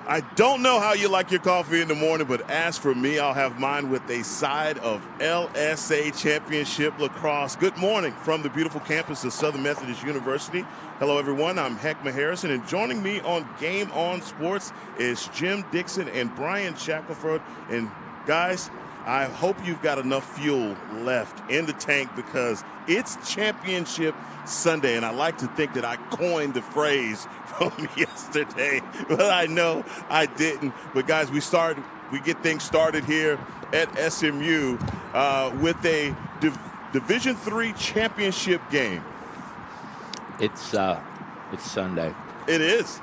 I don't know how you like your coffee in the morning, but as for me, I'll have mine with a side of LSA Championship Lacrosse. Good morning from the beautiful campus of Southern Methodist University. Hello, everyone. I'm Heckma Harrison, and joining me on Game On Sports is Jim Dixon and Brian Shackelford. And guys, I hope you've got enough fuel left in the tank because it's Championship Sunday, and I like to think that I coined the phrase from yesterday, but I know I didn't. But guys, we get things started here at SMU with a Division III championship game. It's Sunday. It is.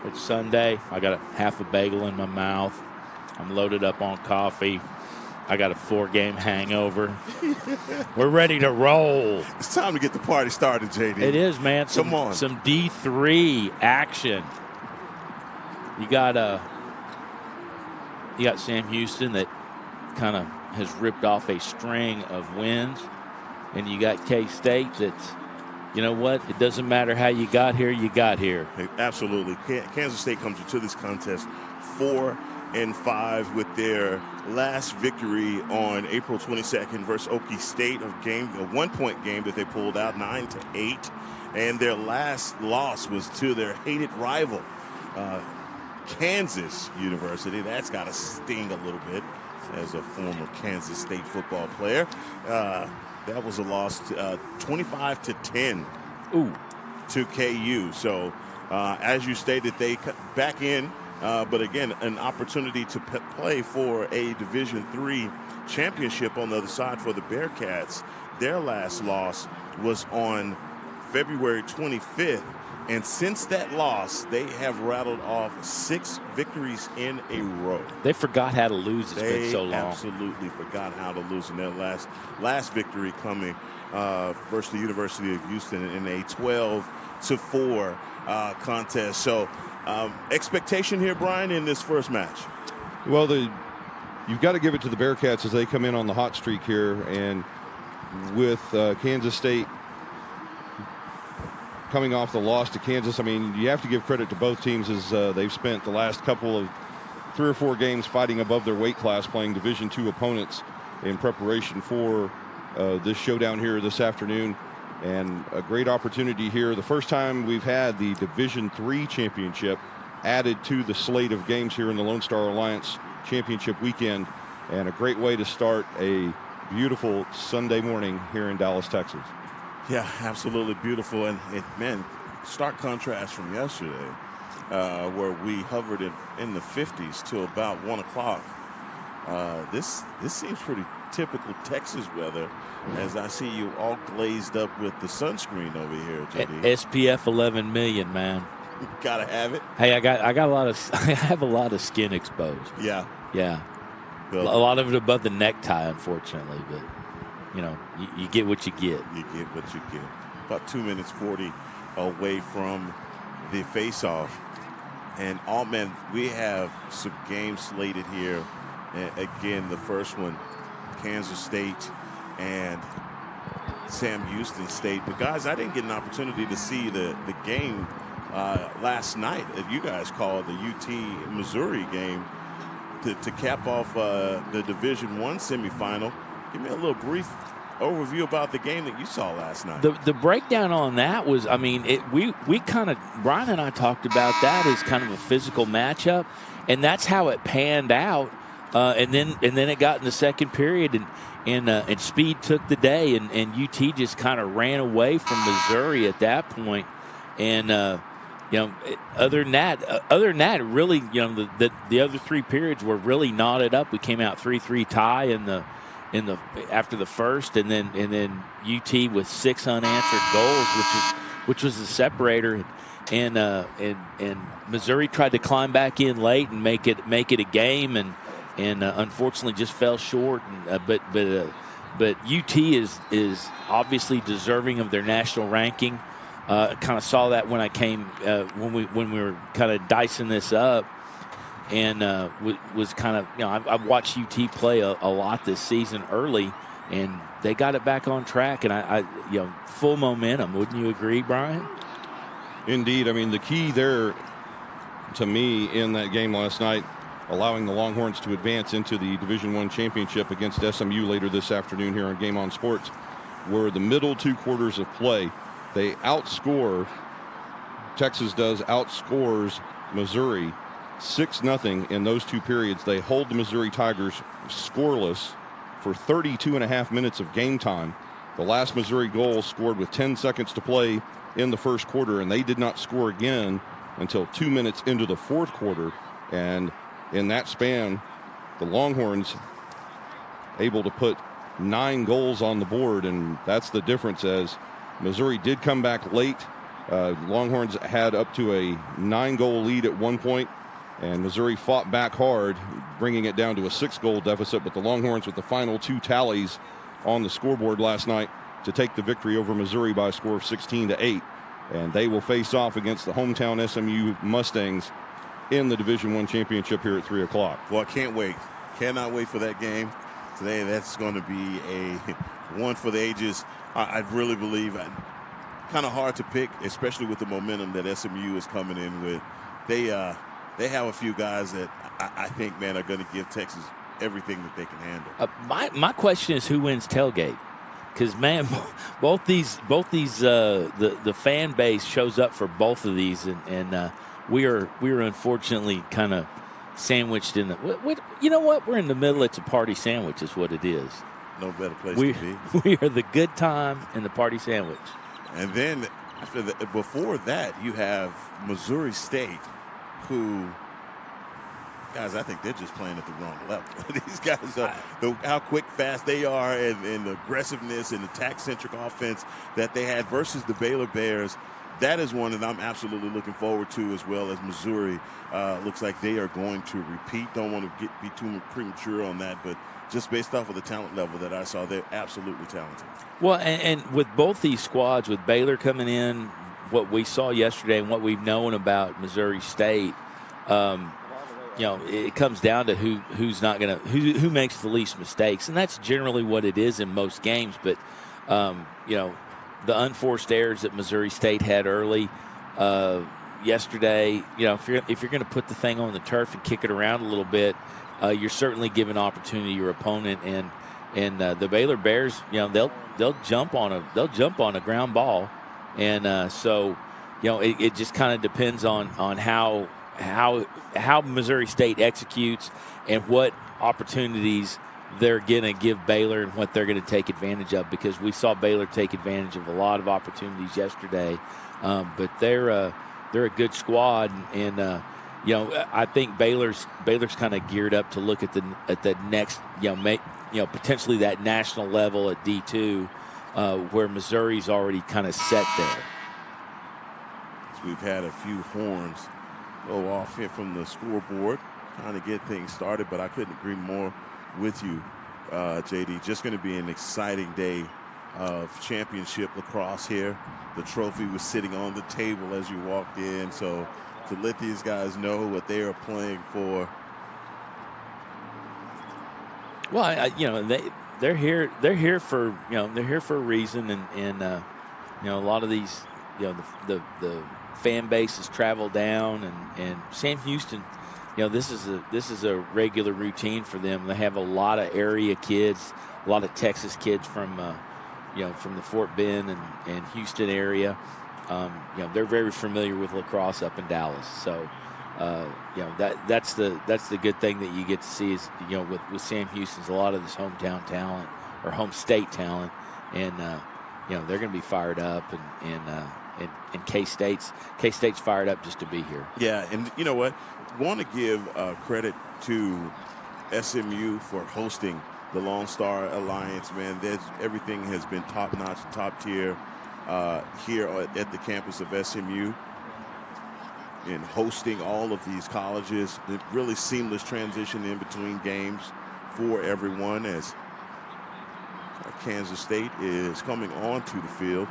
It's Sunday. I got half a bagel in my mouth. I'm loaded up on coffee. I got a 4-game hangover. We're ready to roll. It's time to get the party started, JD. It is, man. Come on. Some D3 action. You got Sam Houston that kind of has ripped off a string of wins, and you got K-State that's, you know what? It doesn't matter how you got here. You got here. Absolutely. Kansas State comes into this contest 4-5 with their last victory on April 22nd versus Okie State, a 1-point game that they pulled out 9-8, and their last loss was to their hated rival, Kansas University. That's got to sting a little bit as a former Kansas State football player. That was a loss 25-10 to KU. So as you stated, they cut back in. But again, an opportunity to play for a Division III championship on the other side for the Bearcats. Their last loss was on February 25th. And since that loss, they have rattled off 6 victories in a row. They forgot how to lose. It's been so long. They absolutely forgot how to lose in their last victory coming versus the University of Houston in a 12-4 contest. So expectation here, Brian, in this first match? Well, you've got to give it to the Bearcats as they come in on the hot streak here. And with Kansas State coming off the loss to Kansas, I mean, you have to give credit to both teams as they've spent the last couple of 3 or 4 games fighting above their weight class, playing Division II opponents in preparation for this showdown here this afternoon. And a great opportunity here. The first time we've had the Division III championship added to the slate of games here in the Lone Star Alliance championship weekend. And a great way to start a beautiful Sunday morning here in Dallas, Texas. Yeah, absolutely beautiful. And man, stark contrast from yesterday where we hovered in the 50s till about 1 o'clock. This seems pretty typical Texas weather, as I see you all glazed up with the sunscreen over here, JD. SPF 11 million, man. Gotta have it. Hey, I got a lot of I have a lot of skin exposed. Yeah. Good. A lot of it above the necktie, unfortunately, but you know, you get what you get. You get what you get. About 2 minutes 40 away from the face-off, and man, we have some games slated here. And again, the first one, Kansas State and Sam Houston State. But guys, I didn't get an opportunity to see the game last night that you guys called the UT Missouri game to cap off the Division I semifinal. Give me a little brief overview about the game that you saw last night. The breakdown on that was, I mean, we kind of, Brian and I talked about that as kind of a physical matchup, and that's how it panned out. And then it got in the second period, and speed took the day, and UT just kind of ran away from Missouri at that point. And you know, other than that, really, you know, the other 3 periods were really knotted up. We came out 3-3 tie after the first, and then UT with 6 unanswered goals, which was the separator. And Missouri tried to climb back in late and make it a game, and unfortunately just fell short. But UT is obviously deserving of their national ranking. Kind of saw that when I came when we were kind of dicing this up, and was kind of, you know, I've watched UT play a lot this season early, and they got it back on track, and I you know, full momentum. Wouldn't you agree, Brian? Indeed. I mean, the key there to me in that game last night, allowing the Longhorns to advance into the Division I championship against SMU later this afternoon here on Game On Sports, were the middle 2 quarters of play. They outscore, Texas outscores Missouri 6-0 in those 2 periods. They hold the Missouri Tigers scoreless for 32.5 minutes of game time. The last Missouri goal scored with 10 seconds to play in the first quarter, and they did not score again until 2 minutes into the fourth quarter. And in that span, the Longhorns able to put 9 goals on the board, and that's the difference, as Missouri did come back late. Longhorns had up to a 9-goal lead at one point, and Missouri fought back hard, bringing it down to a 6-goal deficit. But the Longhorns with the final 2 tallies on the scoreboard last night to take the victory over Missouri by a score of 16-8. And they will face off against the hometown SMU Mustangs in the Division I championship here at 3 o'clock. Well, I can't wait. Cannot wait for that game today. That's going to be a one for the ages. I really believe. Kind of hard to pick, especially with the momentum that SMU is coming in with. They have a few guys that I think, man, are going to give Texas everything that they can handle. My question is, who wins tailgate? Because, man, both these the fan base shows up for both of these, and we are unfortunately kind of sandwiched in the. You know what? We're in the middle. It's a party sandwich, is what it is. No better place to be. We are the good time in the party sandwich. And then before that, you have Missouri State, who, guys, I think they're just playing at the wrong level. These guys are how quick, fast they are, and the aggressiveness and attack-centric offense that they had versus the Baylor Bears. That is one that I'm absolutely looking forward to, as well as Missouri. Looks like they are going to repeat. Don't want to be too premature on that, but just based off of the talent level that I saw, they're absolutely talented. Well, and with both these squads, with Baylor coming in, what we saw yesterday and what we've known about Missouri State, it comes down to who makes the least mistakes, and that's generally what it is in most games. But the unforced errors that Missouri State had early yesterday, if you're going to put the thing on the turf and kick it around a little bit, you're certainly giving opportunity to your opponent. And the Baylor Bears, they'll jump on a ground ball, and so it just kind of depends on how Missouri State executes and what opportunities they're going to give Baylor and what they're going to take advantage of, because we saw Baylor take advantage of a lot of opportunities yesterday. But they're a good squad, and I think Baylor's kind of geared up to look at the next, potentially that national level at D2, where Missouri's already kind of set there. We've had a few horns go off here from the scoreboard, trying to get things started, but I couldn't agree more with you, JD. Just going to be an exciting day of championship lacrosse here. The trophy was sitting on the table as you walked in, so to let these guys know what they are playing for. Well, they're here. They're here for a reason, and a lot of these, the fan base has traveled down, and Sam Houston, this is a regular routine for them. They have a lot of area kids, a lot of Texas kids from the Fort Bend and Houston area. They're very familiar with lacrosse up in Dallas. So, that's the good thing that you get to see is, with Sam Houston's a lot of this hometown talent or home state talent, and they're going to be fired up, and K-State's fired up just to be here. Yeah, and you know what? Want to give credit to SMU for hosting the Lone Star Alliance, man. Everything has been top-notch, top-tier here at the campus of SMU in hosting all of these colleges. The really seamless transition in between games for everyone as Kansas State is coming onto the field.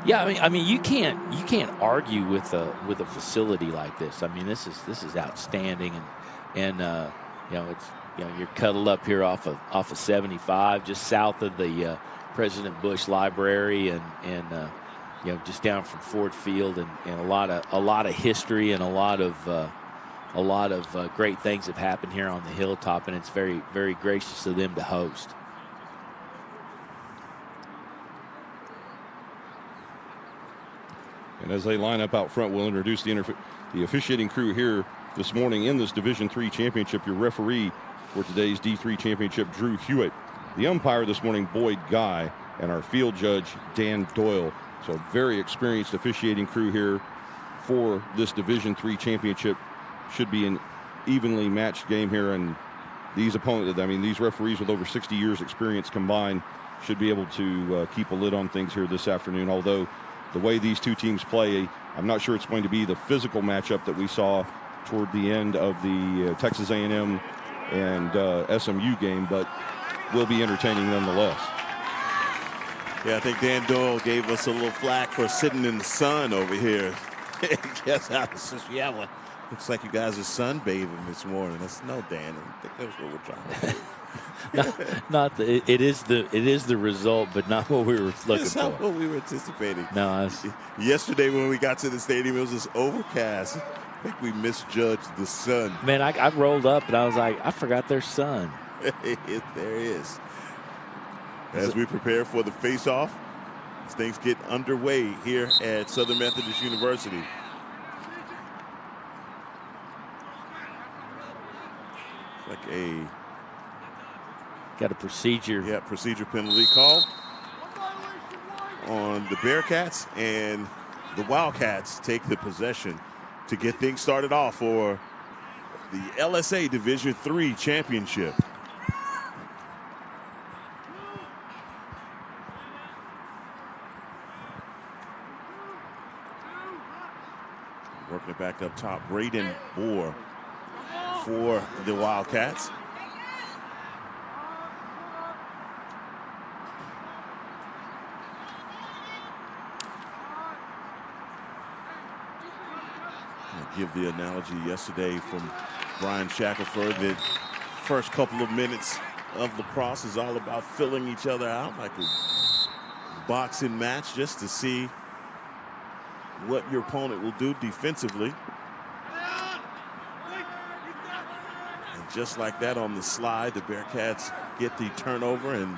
Yeah, I mean, you can't argue with a facility like this. I mean, this is outstanding, and it's you're cuddled up here off of 75, just south of the President Bush Library, and just down from Ford Field, and a lot of history and a lot of great things have happened here on the hilltop, and it's very, very gracious of them to host. And as they line up out front, we'll introduce the officiating crew here this morning in this Division III championship. Your referee for today's D3 championship, Drew Hewitt. The umpire this morning, Boyd Guy, and our field judge, Dan Doyle. So very experienced officiating crew here for this Division III championship. Should be an evenly matched game here, and these opponents, these referees with over 60 years experience combined should be able to keep a lid on things here this afternoon. Although the way these two teams play, I'm not sure it's going to be the physical matchup that we saw toward the end of the Texas A&M and SMU game, but will be entertaining nonetheless. Yeah, I think Dan Doyle gave us a little flack for sitting in the sun over here. Yes, I was just, well, looks like you guys are sunbathing this morning. That's no, Dan. I think that's what we're trying to do. It is the result, but not what we were looking It's for. not what we were anticipating. No, yesterday when we got to the stadium, it was just overcast. I think we misjudged the sun. man, I rolled up and I was like, I forgot there's sun. There is. As we prepare for the face-off, as things get underway here at Southern Methodist University. Like got a procedure. Yeah, procedure penalty call on the Bearcats, and the Wildcats take the possession to get things started off for the LSA Division III championship. Working it back up top, Braden Moore for the Wildcats. Give the analogy yesterday from Brian Shackelford that first couple of minutes of lacrosse is all about filling each other out like a boxing match, just to see what your opponent will do defensively. And just like that on the slide, the Bearcats get the turnover and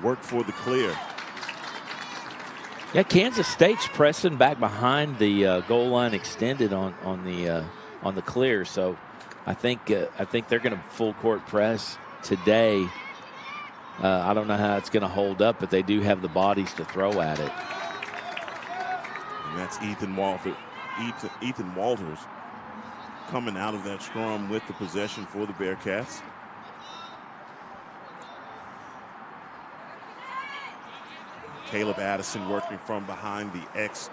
work for the clear. Yeah, Kansas State's pressing back behind the goal line extended on the clear. So I think they're going to full court press today. I don't know how it's going to hold up, but they do have the bodies to throw at it. And that's Ethan Walters coming out of that scrum with the possession for the Bearcats. Caleb Addison working from behind the X.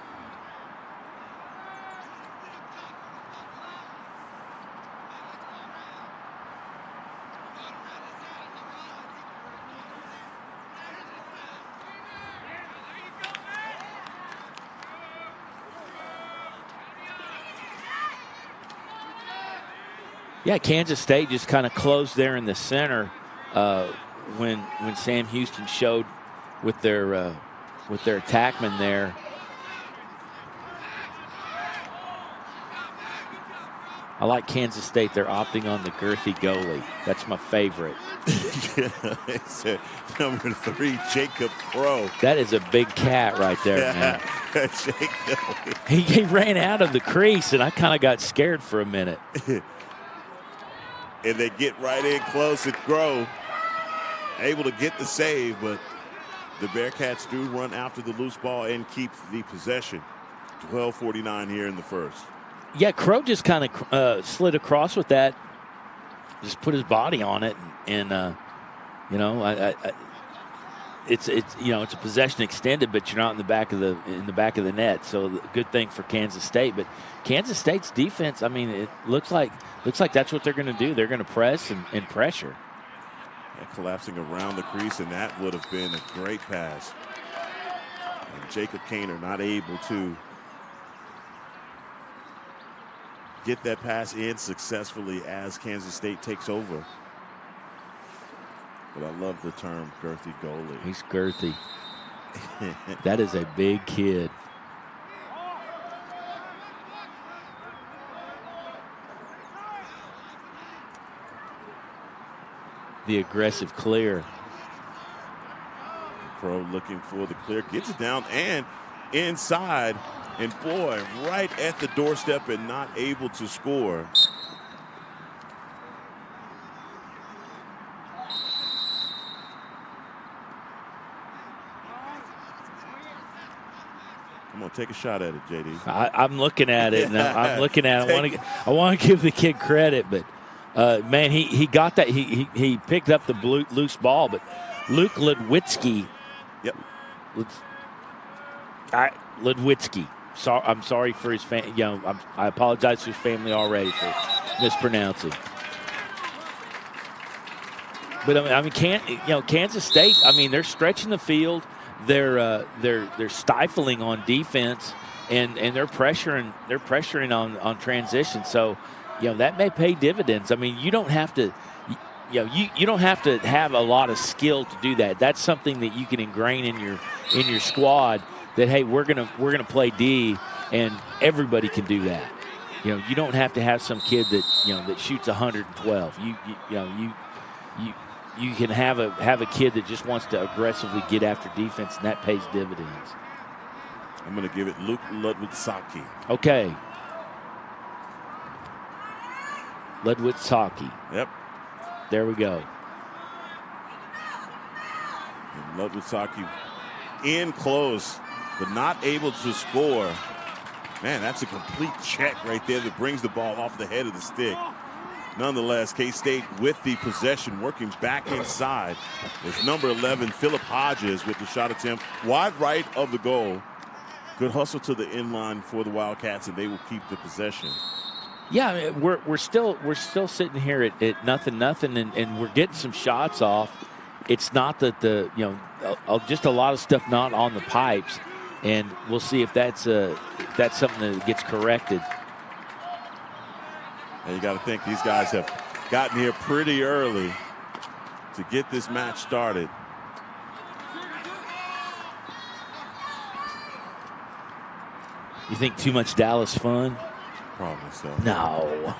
Yeah, Kansas State just kind of closed there in the center when Sam Houston showed with their attackman there. I like Kansas State. They're opting on the girthy goalie. That's my favorite. It's number 3, Jacob Crow. That is a big cat right there, man. Jacob. He ran out of the crease, and I kind of got scared for a minute. And they get right in close at Crow. Able to get the save, but the Bearcats do run after the loose ball and keep the possession. 12:49 here in the first. Yeah, Crow just kind of slid across with that. Just put his body on it, and it's a possession extended, but you're not in the back of the net. So good thing for Kansas State. But Kansas State's defense, I mean, it looks like that's what they're going to do. They're going to press and pressure. Collapsing around the crease, and that would have been a great pass. And Jacob Kaner not able to get that pass in successfully as Kansas State takes over. But I love the term girthy goalie. He's girthy. That is a big kid. The aggressive clear. Crow looking for the clear, gets it down and inside, and boy, right at the doorstep and not able to score. Come on, take a shot at it, JD. I'm looking at it. Yeah. I'm looking at it. I want to give the kid credit, but man, he got that. He picked up the loose ball, but Luke Ludwitsky. Yep. Ludwitsky. I'm sorry for his family. You know, I apologize to his family already for mispronouncing. But I mean, Kansas State. I mean, they're stretching the field. They're stifling on defense, and they're pressuring on transition. So, that may pay dividends. I mean, you don't have to. You don't have to have a lot of skill to do that. That's something that you can ingrain in your squad. That, hey, we're gonna play D, and everybody can do that. You don't have to have some kid that shoots 112. You can have a kid that just wants to aggressively get after defense, and that pays dividends. I'm gonna give it Luke Ludwitsky. Okay. Ludwitsky. Yep. There we go. And Ludwitsky in close, but not able to score. Man, that's a complete check right there that brings the ball off the head of the stick. Nonetheless, K-State with the possession, working back inside. It's number 11, Philip Hodges, with the shot attempt wide right of the goal. Good hustle to the inline for the Wildcats, and they will keep the possession. Yeah, I mean, we're still sitting here at nothing, and we're getting some shots off. It's not that just a lot of stuff not on the pipes, and we'll see if that's something that gets corrected. And you got to think these guys have gotten here pretty early to get this match started. You think too much Dallas fun? Probably so. No.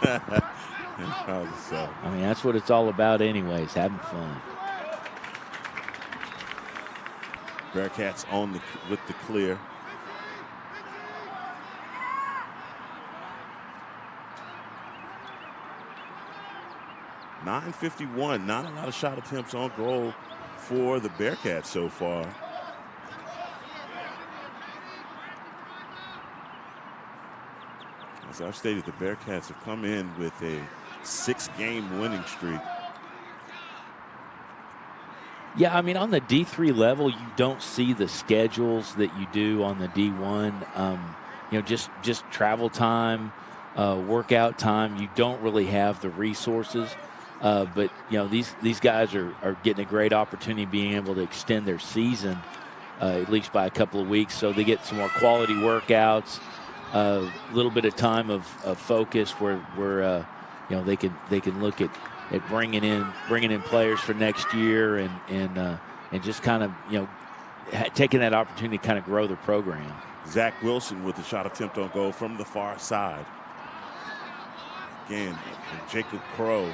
Probably so. I mean, that's what it's all about anyways, having fun. Bearcats with the clear. .951, not a lot of shot attempts on goal for the Bearcats so far. As I've stated, the Bearcats have come in with a 6-game winning streak. Yeah, I mean, on the D3 level, you don't see the schedules that you do on the D1. Just travel time, workout time. You don't really have the resources. But these guys are getting a great opportunity being able to extend their season at least by a couple of weeks, so they get some more quality workouts, a little bit of time of focus where they can look at bringing in players for next year and just kind of taking that opportunity to kind of grow their program. Zach Wilson with the shot attempt on goal from the far side. Again, Jacob Crow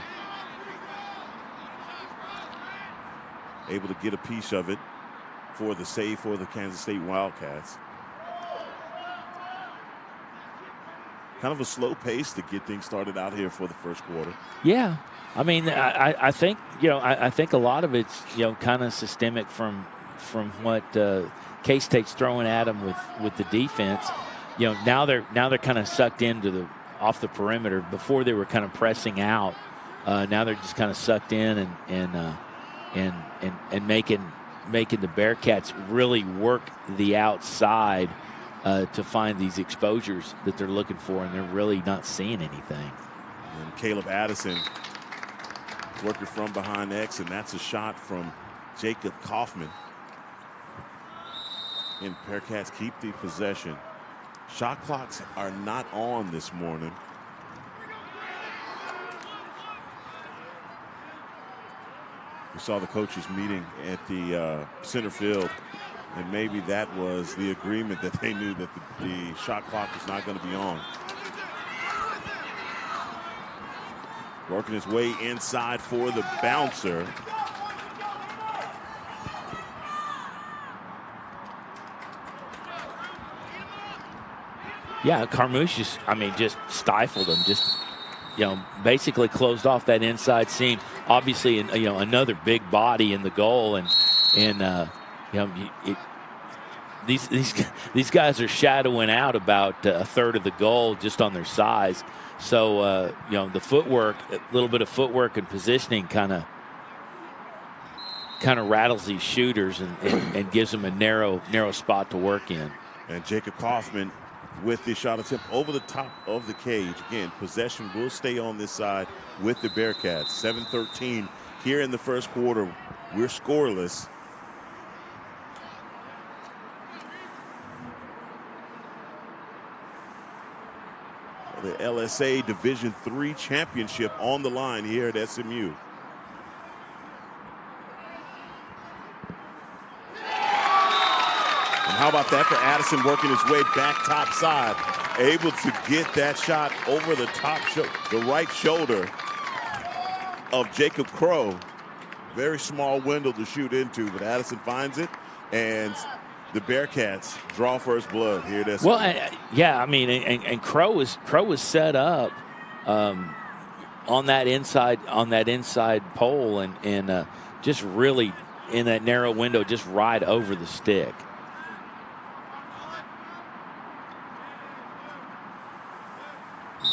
able to get a piece of it for the save for the Kansas State Wildcats. Kind of a slow pace to get things started out here for the first quarter. Yeah, I mean, I think I think a lot of it's kind of systemic from what K-State's throwing at them with the defense. Now they're kind of sucked into off the perimeter. Before they were kind of pressing out. Now they're just kind of sucked in and making the Bearcats really work the outside to find these exposures that they're looking for, and they're really not seeing anything. And Caleb Addison working from behind X, and that's a shot from Jacob Kaufman. And Bearcats keep the possession. Shot clocks are not on this morning. We saw the coaches meeting at the center field And maybe that was the agreement that they knew that the shot clock was not going to be on. Working his way inside for the bouncer. Yeah, Carmouche just, I mean, just stifled him. Just, you know, basically closed off that inside seam. Obviously, you know, another big body in the goal, and you know, these guys are shadowing out about a third of the goal just on their size. So you know, the footwork, a little bit of footwork and positioning, kind of rattles these shooters and gives them a narrow spot to work in. And Jacob Kaufman with the shot attempt over the top of the cage. Again, possession will stay on this side with the Bearcats. 7-13 here in the first quarter. We're scoreless. The LSA Division III championship on the line here at SMU. How about that for Addison, working his way back top side, able to get that shot over the top, the right shoulder of Jacob Crow. Very small window to shoot into, but Addison finds it, and the Bearcats draw first blood here at SMU. Well, yeah, I mean, and Crow was set up on that inside pole, and just really in that narrow window, just right over the stick.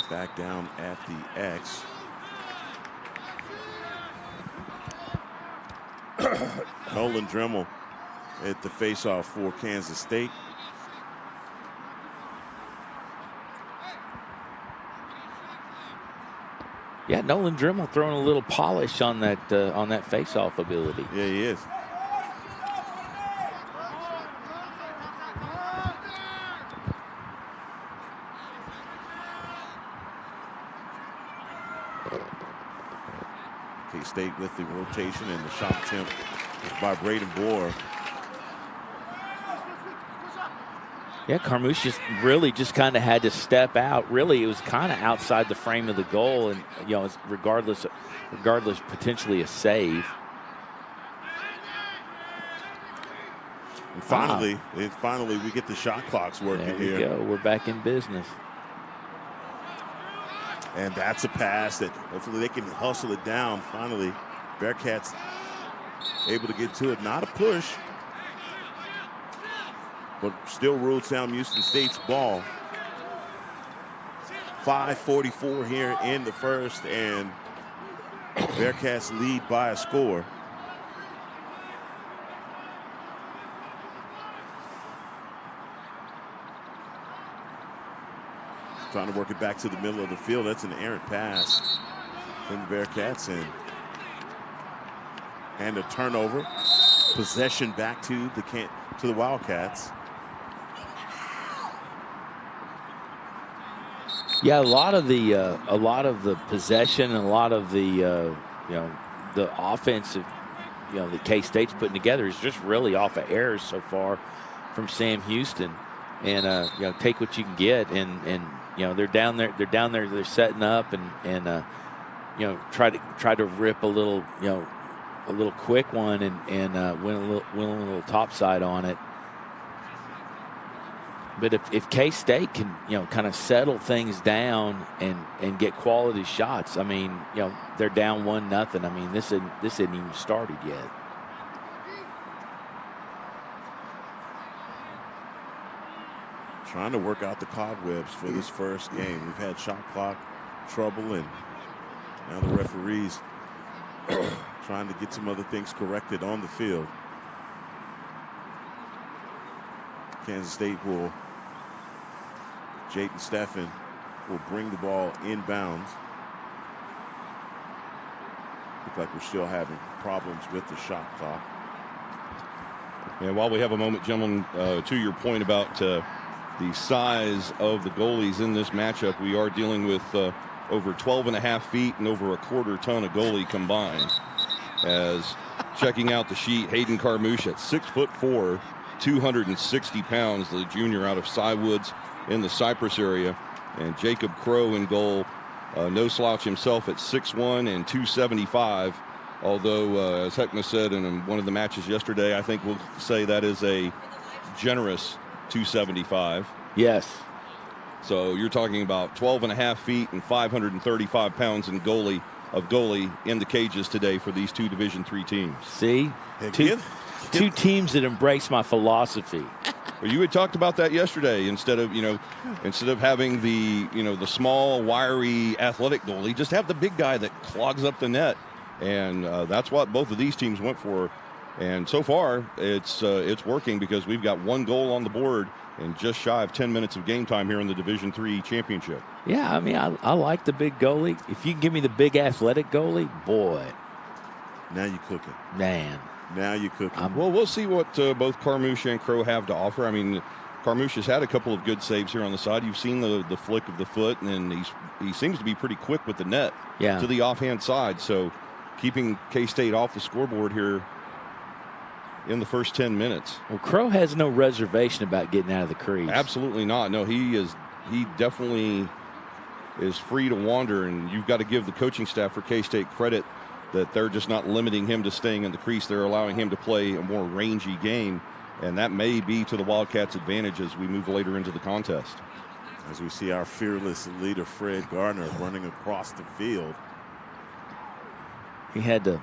Back down at the X. Nolan Dremel at the faceoff for Kansas State. Yeah, Nolan Dremel throwing a little polish on that faceoff ability. Yeah, he is. K-State with the rotation, and the shot attempt by Braden Bohr. Yeah, Carmouche just kind of had to step out. Really, it was kind of outside the frame of the goal, and you know, it's regardless, potentially a save. And finally, we get the shot clocks working here. There we go. We're back in business. And that's a pass that hopefully they can hustle it down. Finally, Bearcats able to get to it. Not a push, but still ruled Sam Houston State's ball. 5:44 here in the first, and Bearcats lead by a score. Trying to work it back to the middle of the field. That's an errant pass from the Bearcats, and a turnover. Possession back to the Wildcats. Yeah, a lot of the possession and a lot of the you know, the offensive, you know, that K-State's putting together is just really off of errors so far from Sam Houston, and you know, take what you can get, and you know, they're down there, they're setting up, and you know, try to rip a little, you know, a little quick one, and win a little topside on it. But if K-State can, you know, kind of settle things down and get quality shots, I mean, you know, they're down 1-0. I mean, this isn't even started yet. Trying to work out the cobwebs for this first game. We've had shot clock trouble, and now the referees trying to get some other things corrected on the field. Kansas State will, Jayden Steffen will bring the ball inbounds. Look like we're still having problems with the shot clock. And while we have a moment, gentlemen, to your point about the size of the goalies in this matchup, we are dealing with over 12.5 feet and over a quarter ton of goalie combined. As checking out the sheet, Hayden Carmouche at 6'4", 260 pounds, the junior out of Cywoods in the Cypress area. And Jacob Crow in goal, no slouch himself at 6'1" and 275. Although, as Heckma said in one of the matches yesterday, I think we'll say that is a generous 275. Yes. So you're talking about 12.5 feet and 535 pounds in goalie in the cages today for these two Division III teams. See? Two teams that embrace my philosophy. Well, you had talked about that yesterday. Instead of having the small, wiry, athletic goalie, just have the big guy that clogs up the net. And that's what both of these teams went for. And so far, it's working because we've got one goal on the board and just shy of 10 minutes of game time here in the Division III championship. Yeah, I mean, I like the big goalie. If you can give me the big athletic goalie, boy. Now you're cooking. Man. Now you're cooking. Well, we'll see what both Carmouche and Crow have to offer. I mean, Carmouche has had a couple of good saves here on the side. You've seen the flick of the foot, and he seems to be pretty quick with the net to the offhand side. So keeping K-State off the scoreboard here in the first 10 minutes. Well, Crow has no reservation about getting out of the crease. Absolutely not. No, he definitely is free to wander, and you've got to give the coaching staff for K-State credit that they're just not limiting him to staying in the crease. They're allowing him to play a more rangy game, and that may be to the Wildcats' advantage as we move later into the contest. As we see our fearless leader, Fred Gardner, running across the field. He had to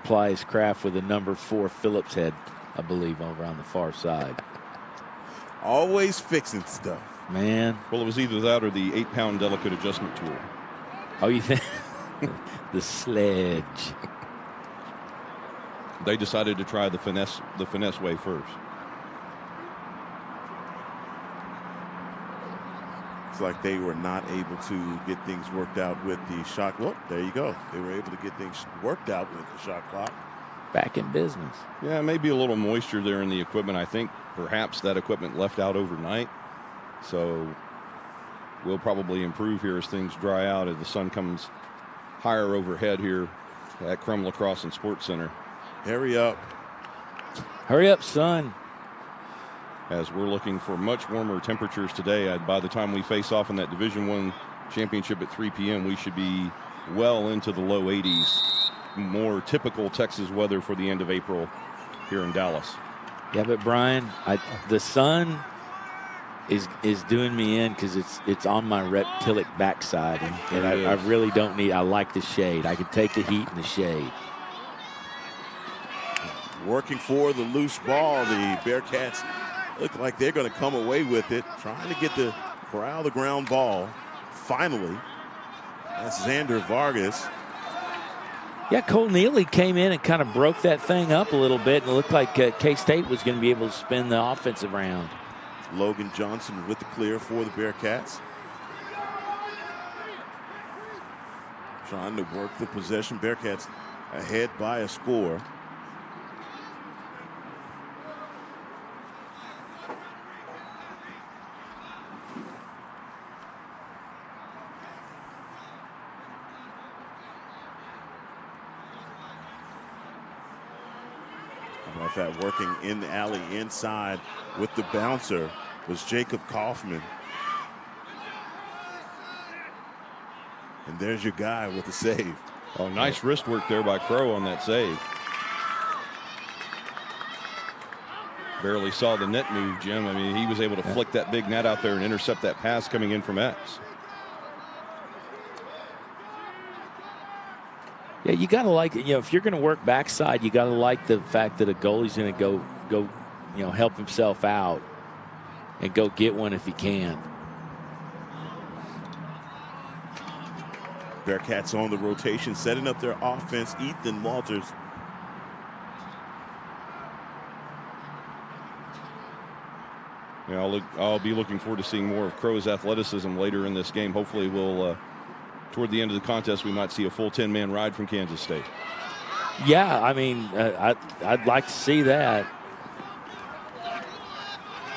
ply his craft with a number 4 Phillips head, I believe, over on the far side. Always fixing stuff. Man. Well, it was either that or the 8-pound delicate adjustment tool. Oh, you think? The sledge. They decided to try the finesse way first. It's like they were not able to get things worked out with the shot. Well, there you go. They were able to get things worked out with the shot clock. Back in business. Yeah, maybe a little moisture there in the equipment. I think perhaps that equipment left out overnight. So we'll probably improve here as things dry out, as the sun comes higher overhead here at Crum Lacrosse and Sports Center. Hurry up. Hurry up, son. As we're looking for much warmer temperatures today. By the time we face off in that Division I championship at 3 p.m., we should be well into the low 80s. More typical Texas weather for the end of April here in Dallas. Yeah, but Brian, the sun is doing me in because it's on my reptilic backside, and I really don't need. I like the shade. I can take the heat and the shade. Working for the loose ball, the Bearcats look like they're going to come away with it, trying to get the corral the ground ball. Finally, that's Xander Vargas. Yeah, Cole Neely came in and kind of broke that thing up a little bit, and it looked like K-State was going to be able to spin the offensive round. Logan Johnson with the clear for the Bearcats. Trying to work the possession. Bearcats ahead by a score. How about that, working in the alley inside with the bouncer was Jacob Kaufman. And there's your guy with the save. Oh, nice wrist work there by Crow on that save. Barely saw the net move, Jim. I mean, he was able to flick that big net out there and intercept that pass coming in from X. Yeah, you got to like it. You know, if you're going to work backside, you got to like the fact that a goalie's going to go, help himself out and go get one if he can. Bearcats on the rotation, setting up their offense. Ethan Walters. Yeah, I'll be looking forward to seeing more of Crow's athleticism later in this game. Hopefully we'll, toward the end of the contest, we might see a full 10-man ride from Kansas State. Yeah, I mean, I'd like to see that.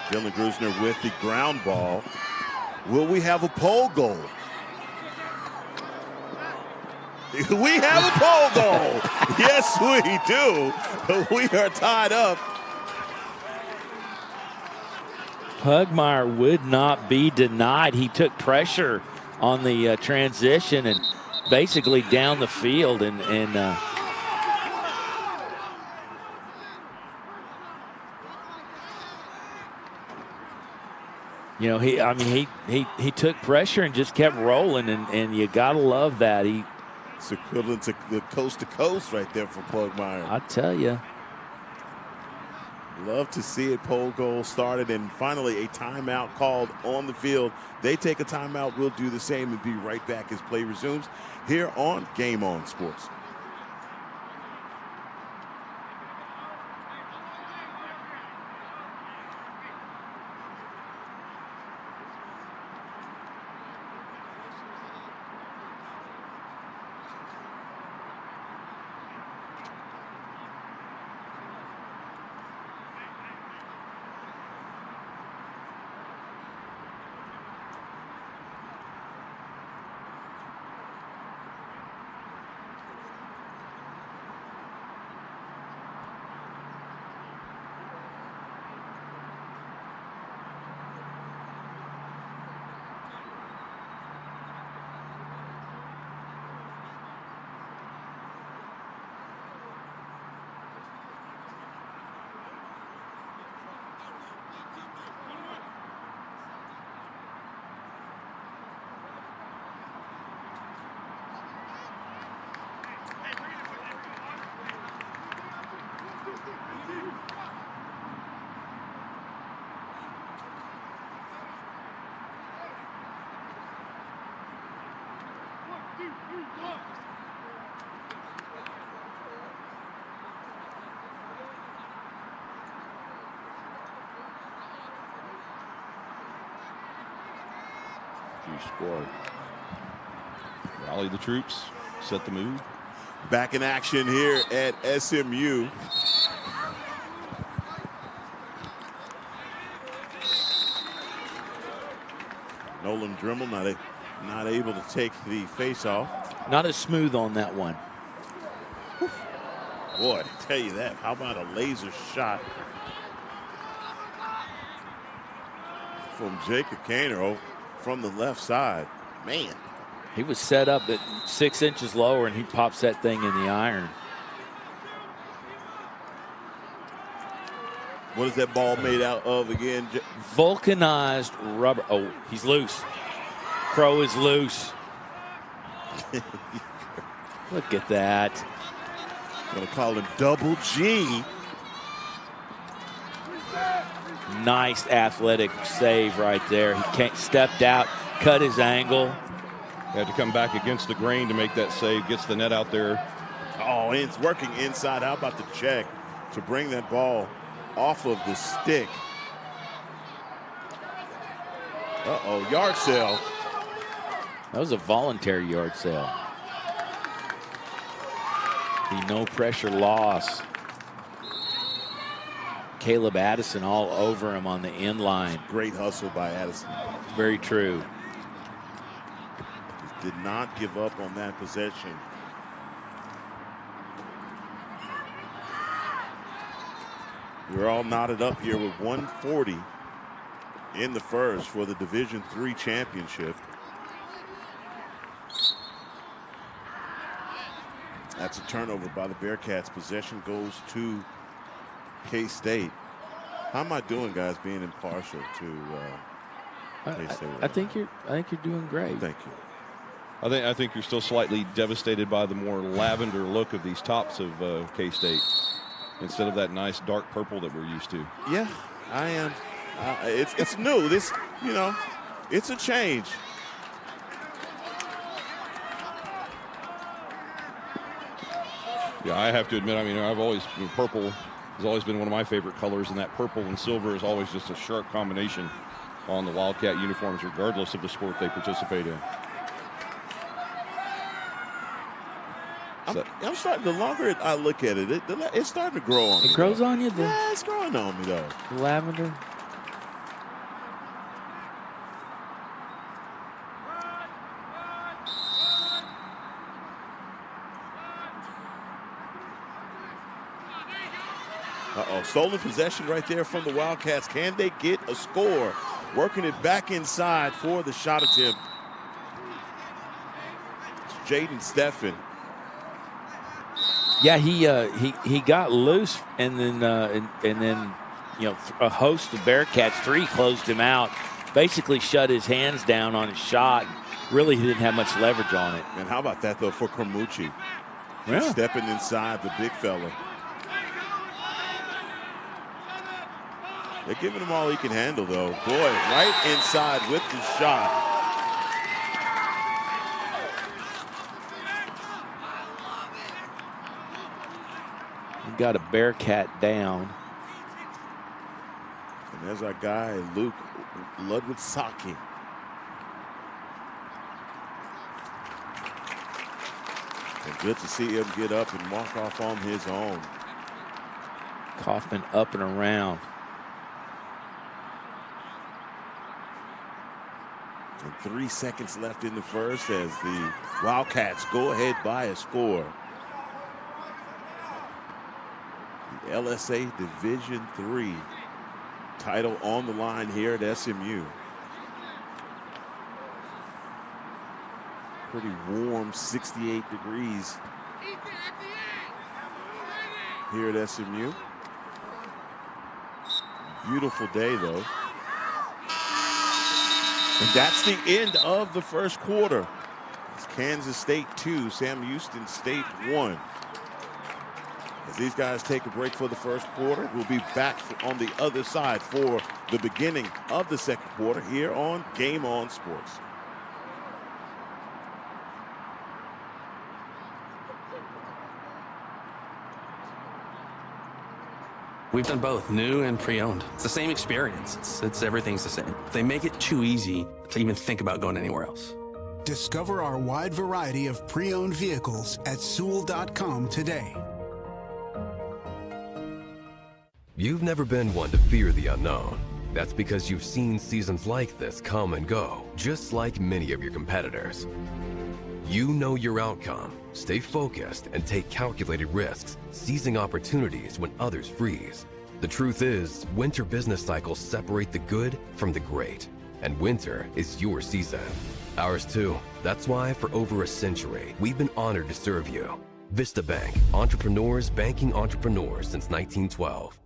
Dylan Grusner with the ground ball. Will we have a pole goal? We have a pole goal. Yes, we do. We are tied up Pugmire would not be denied. He took pressure on the transition and basically down the field, and you know, he took pressure and just kept rolling, and you gotta love that. It's equivalent to the coast to coast right there for Pugmire. I tell you. Love to see it. Pole goal started, and finally a timeout called on the field. They take a timeout. We'll do the same and be right back as play resumes here on Game On Sports. Squad. Rally the troops, set the mood. Back in action here at SMU. Nolan Dremel not able to take the face-off. Not as smooth on that one. Boy, I tell you that. How about a laser shot from Jacob Kaner from the left side? Man. He was set up at 6 inches lower, and he pops that thing in the iron. What is that ball made out of again? Vulcanized rubber. Oh, he's loose. Crow is loose. Look at that. Gonna call him Double G. Nice athletic save right there. He stepped out, cut his angle. Had to come back against the grain to make that save. Gets the net out there. Oh, it's working inside. How about the check to bring that ball off of the stick? Uh-oh, yard sale. That was a voluntary yard sale. The no pressure loss. Caleb Addison all over him on the end line. Great hustle by Addison. Very true. He did not give up on that possession. We're all knotted up here with 1:40 in the first for the Division III championship. That's a turnover by the Bearcats. Possession goes to K-State. How am I doing, guys, being impartial to K-State? I think you're doing great. Thank you. I think you're still slightly devastated by the more lavender look of these tops of K-State instead of that nice dark purple that we're used to. Yeah, I am. It's new. This, you know, it's a change. Yeah, I have to admit, I mean, purple has always been one of my favorite colors, and that purple and silver is always just a sharp combination on the Wildcat uniforms, regardless of the sport they participate in. I'm starting, the longer I look at it, it's starting to grow on me. It grows on you? Yeah, it's growing on me, though. The lavender? Uh-oh, stolen possession right there from the Wildcats. Can they get a score? Working it back inside for the shot attempt. Jaden Steffen. Yeah, he got loose, and then a host of Bearcats, 3 closed him out. Basically shut his hands down on his shot. Really, he didn't have much leverage on it. And how about that though for Carmucci? Yeah. Stepping inside the big fella. They're giving him all he can handle though. Boy, right inside with the shot. Got a Bearcat down. And there's our guy, Luke Ludwig-Saki. And good to see him get up and walk off on his own. Kaufman up and around. And 3 seconds left in the first as the Wildcats go ahead by a score. LSA Division III title on the line here at SMU. Pretty warm, 68 degrees here at SMU. Beautiful day though. And that's the end of the first quarter. It's Kansas State 2, Sam Houston State 1. As these guys take a break for the first quarter, we'll be back on the other side for the beginning of the second quarter here on Game On Sports. We've done both, new and pre-owned. It's the same experience. It's everything's the same. They make it too easy to even think about going anywhere else. Discover our wide variety of pre-owned vehicles at Sewell.com today. You've never been one to fear the unknown. That's because you've seen seasons like this come and go, just like many of your competitors. You know your outcome, stay focused, and take calculated risks, seizing opportunities when others freeze. The truth is, winter business cycles separate the good from the great, and winter is your season. Ours too. That's why for over a century, we've been honored to serve you. Vista Bank, entrepreneurs banking entrepreneurs since 1912.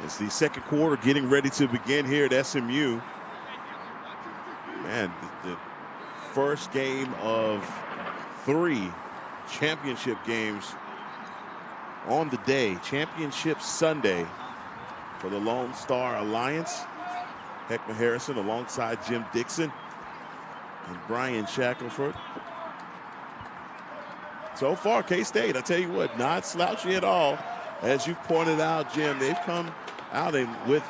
It's the second quarter getting ready to begin here at SMU. Man, the first game of 3 championship games on the day. Championship Sunday for the Lone Star Alliance. Heckma Harrison alongside Jim Dixon and Brian Shackelford. So far, K-State, I tell you what, not slouchy at all. As you pointed out, Jim, they've come out and with,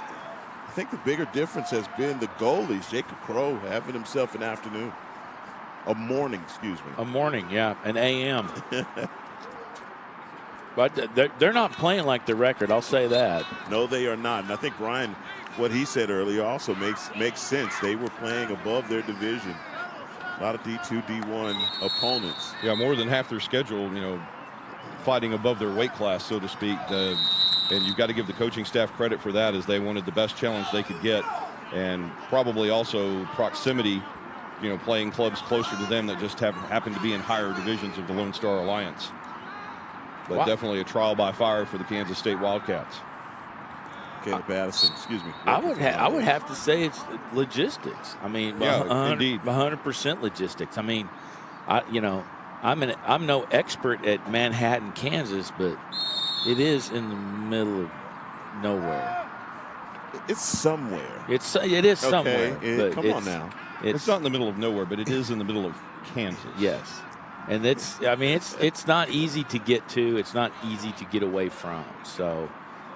I think the bigger difference has been the goalies. Jacob Crow having himself an afternoon. A morning, excuse me. A morning, yeah, an AM. But they're not playing like the record, I'll say that. No, they are not. And I think Brian, what he said earlier also makes sense. They were playing above their division. A lot of D2, D1 opponents. Yeah, more than half their schedule, fighting above their weight class, so to speak. And you've got to give the coaching staff credit for that, as they wanted the best challenge they could get. And probably also proximity, playing clubs closer to them that just happen to be in higher divisions of the Lone Star Alliance. But wow, definitely a trial by fire for the Kansas State Wildcats. Caleb Addison, excuse me. I would have to say it's logistics. I mean, yeah, indeed, 100% logistics. I mean, I'm no expert at Manhattan, Kansas, but it is in the middle of nowhere. It's somewhere. It is somewhere. But come on now. It's not in the middle of nowhere, but it is in the middle of Kansas. Yes. And it's not easy to get to. It's not easy to get away from. So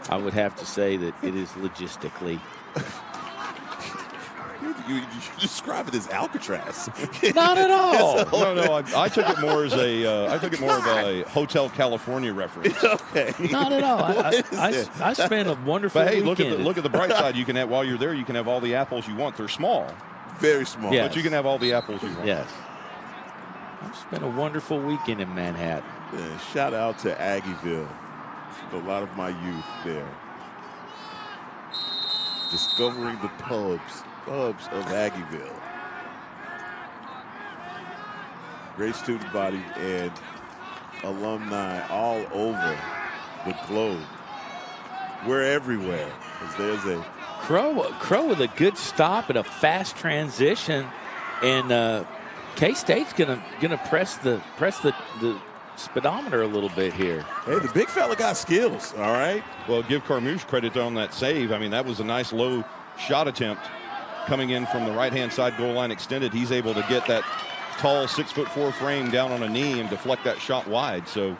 I would have to say that it is logistically. You describe it as Alcatraz. Not at all. No. I took it more as of a Hotel California reference. Okay. Not at all. I spent a wonderful But hey, weekend. look at the bright side. You can have, while you're there, you can have all the apples you want. They're small, Very small. Yes. but you can have all the apples you want. Yes. I've spent a wonderful weekend in Manhattan. Yeah, shout out to Aggieville. A lot of my youth there. Discovering the pubs of Aggieville. Great student body and alumni all over the globe. We're everywhere. There's a Crow with a good stop and a fast transition, and K-State's gonna press the speedometer a little bit here. Hey, the big fella got skills. All right. Well, give Carmouche credit on that save. I mean, that was a nice low shot attempt coming in from the right-hand side goal line extended. He's able to get that tall 6'4" frame down on a knee and deflect that shot wide. So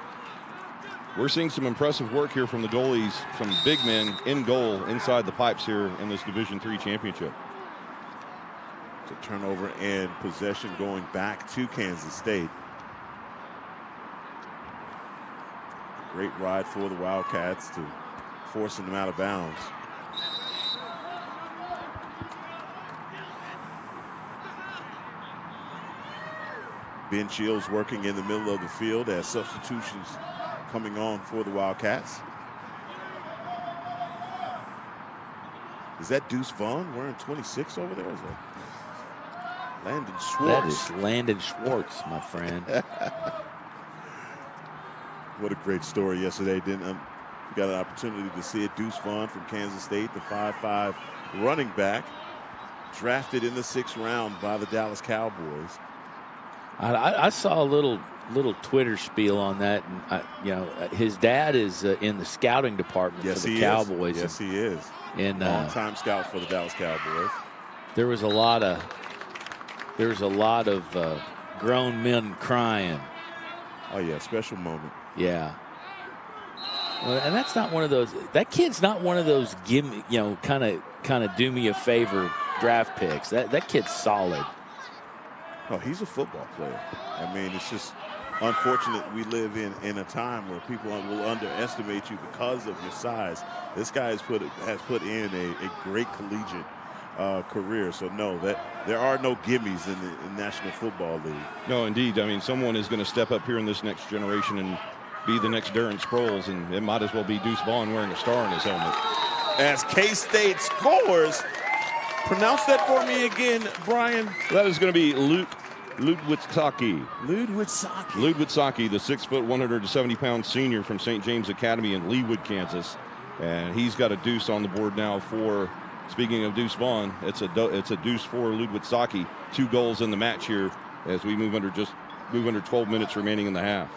we're seeing some impressive work here from the goalies, from big men in goal inside the pipes here in this Division III championship. So turnover and possession going back to Kansas State. Great ride for the Wildcats to forcing them out of bounds. Ben Shields working in the middle of the field as substitutions coming on for the Wildcats. Is that Deuce Vaughn wearing 26 over there? Is that Landon Schwartz? That is Landon Schwartz, my friend. What a great story yesterday. We got an opportunity to see it. Deuce Vaughn from Kansas State, the 5'5" running back, drafted in the 6th round by the Dallas Cowboys. I saw a little Twitter spiel on that, and his dad is in the scouting department for the Cowboys. Yes, he is. And long-time scout for the Dallas Cowboys. There was a lot of grown men crying. Oh yeah, special moment. Yeah. Well, and that's not one of those. That kid's not one of those give me, kind of do me a favor draft picks. That kid's solid. Oh, he's a football player. I mean, it's just unfortunate we live in a time where people will underestimate you because of your size. This guy has put in a great collegiate career. So no, that there are no gimmies in the National Football League. No, indeed. I mean, someone is going to step up here in this next generation and be the next Darren Sproles, and it might as well be Deuce Vaughn wearing a star on his helmet. As K-State scores, pronounce that for me again, Brian. That is going to be Ludwitsaki. Ludwitsaki, the 6', 170-pound senior from St. James Academy in Leawood, Kansas, and he's got a deuce on the board now for. Speaking of Deuce Vaughn, it's a deuce for Ludwitsaki. 2 goals in the match here as we move under 12 minutes remaining in the half.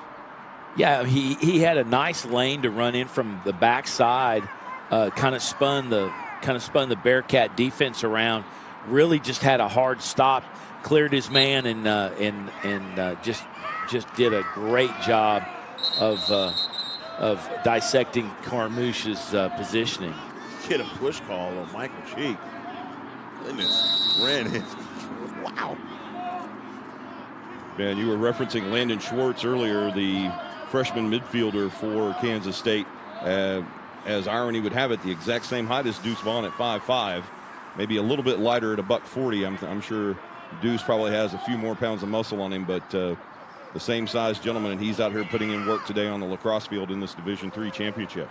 Yeah, he had a nice lane to run in from the backside, kind of spun the Bearcat defense around. Really just had a hard stop, cleared his man, and just did a great job of dissecting Carmouche's positioning. Get a push call on Michael Cheek. Goodness, ran in. Wow. Man, you were referencing Landon Schwartz earlier, the freshman midfielder for Kansas State. As irony would have it, the exact same height as Deuce Vaughn at 5'5", maybe a little bit lighter at $140. I'm sure Deuce probably has a few more pounds of muscle on him, but the same size gentleman, and he's out here putting in work today on the lacrosse field in this Division III championship.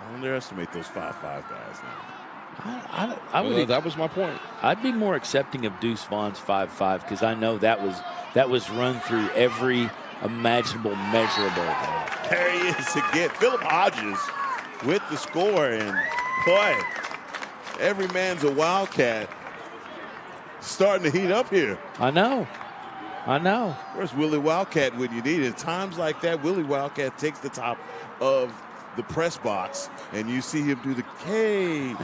Don't underestimate those 5'5" guys now. I would. That was my point. I'd be more accepting of Deuce Vaughn's 5'5" because I know that was run through every imaginable, measurable. There he is again. Philip Hodges with the score, and boy, every man's a Wildcat. Starting to heat up here. I know. I know. Where's Willie Wildcat when you need it? At times like that, Willie Wildcat takes the top of the press box, and you see him do the KSU.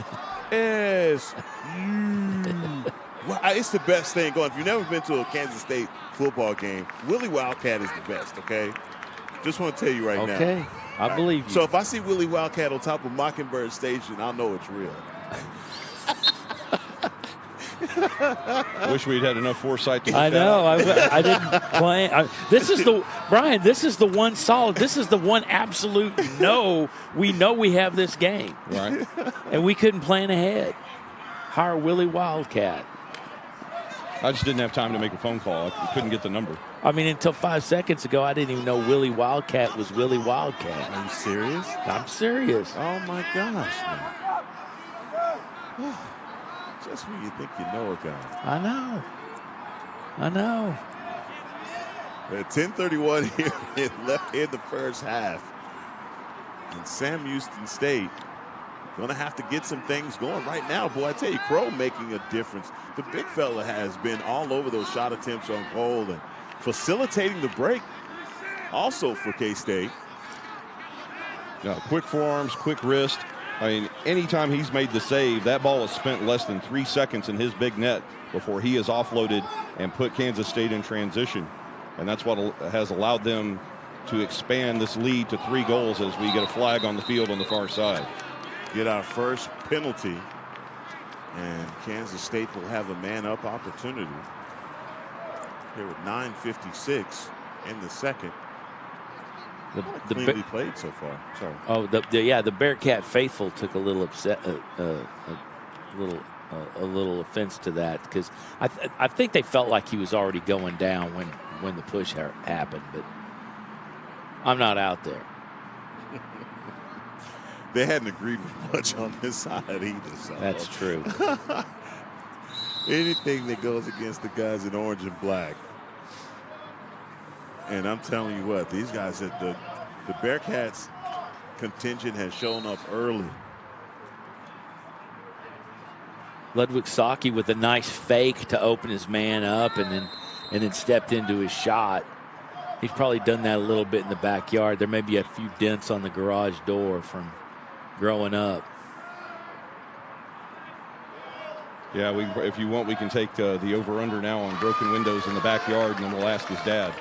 Well, it's the best thing going. If you've never been to a Kansas State football game, Willie Wildcat is the best, okay? Just want to tell you right now. Okay, I believe you. So if I see Willie Wildcat on top of Mockingbird Station, I'll know it's real. Wish we'd had enough foresight to. I know. I didn't plan. This is the Brian. This is the one solid. This is the one absolute no. We know we have this game, Right. and we couldn't plan ahead. Hire Willie Wildcat. I just didn't have time to make a phone call. I couldn't get the number. I mean, until 5 seconds ago, I didn't even know Willie Wildcat was Willie Wildcat. Are you serious? I'm serious. Oh my gosh, man. Just when you think you know a guy. I know. At 10:31 here left in the first half. And Sam Houston State going to have to get some things going right now. Boy, I tell you, Crow making a difference. The big fella has been all over those shot attempts on goal and facilitating the break also for K-State. Quick forearms, quick wrist. I mean, anytime he's made the save, that ball has spent less than 3 seconds in his big net before he is offloaded and put Kansas State in transition. And that's what has allowed them to expand this lead to 3 goals as we get a flag on the field on the far side. Get our first penalty, and Kansas State will have a man-up opportunity here with 9:56 in the second. Cleanly played so far. Sorry. Oh, the Bearcat faithful took a little upset, a little offense to that because I think they felt like he was already going down when the push happened, but I'm not out there. They hadn't agreed with much on this side either. So. That's true. Anything that goes against the guys in orange and black. And I'm telling you what, these guys, the Bearcats contingent has shown up early. Ludwig Saki with a nice fake to open his man up and then stepped into his shot. He's probably done that a little bit in the backyard. There may be a few dents on the garage door from growing up. Yeah, if you want, we can take the over-under now on broken windows in the backyard, and then we'll ask his dad.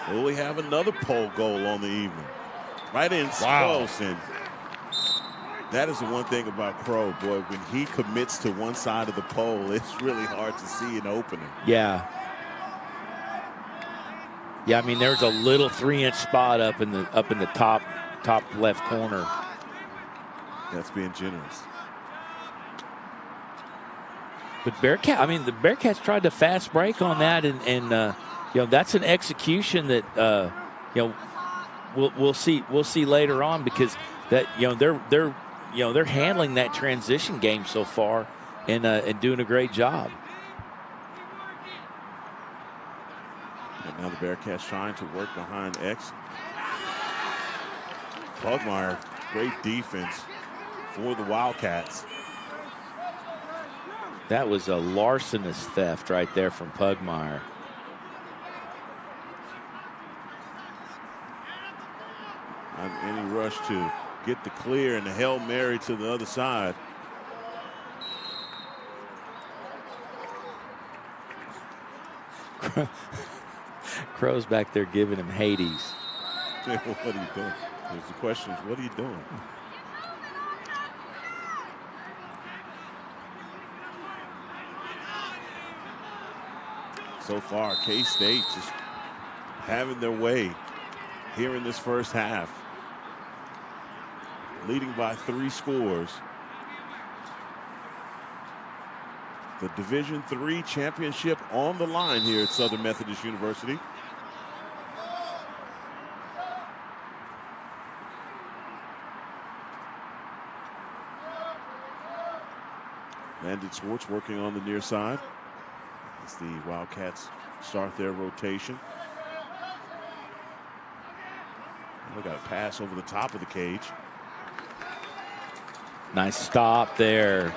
Well, we have another pole goal on the evening. Right in close. And that is the one thing about Crow, boy. When he commits to one side of the pole, it's really hard to see an opening. Yeah. Yeah, I mean, there's a little 3-inch spot up in the top left corner. That's being generous. But the Bearcats tried to fast break on that, and that's an execution that we'll see later on because that they're handling that transition game so far and doing a great job. And now the Bearcats trying to work behind X. Pugmire, great defense for the Wildcats. That was a larcenous theft right there from Pugmire. On any rush to get the clear and the Hail Mary to the other side. Crow's back there giving him Hades. What are you doing? There's the question is, what are you doing? So far, K-State just having their way here in this first half. Leading by 3 scores. The Division III championship on the line here at Southern Methodist University. Landon Swartz working on the near side as the Wildcats start their rotation. We got a pass over the top of the cage. Nice stop there.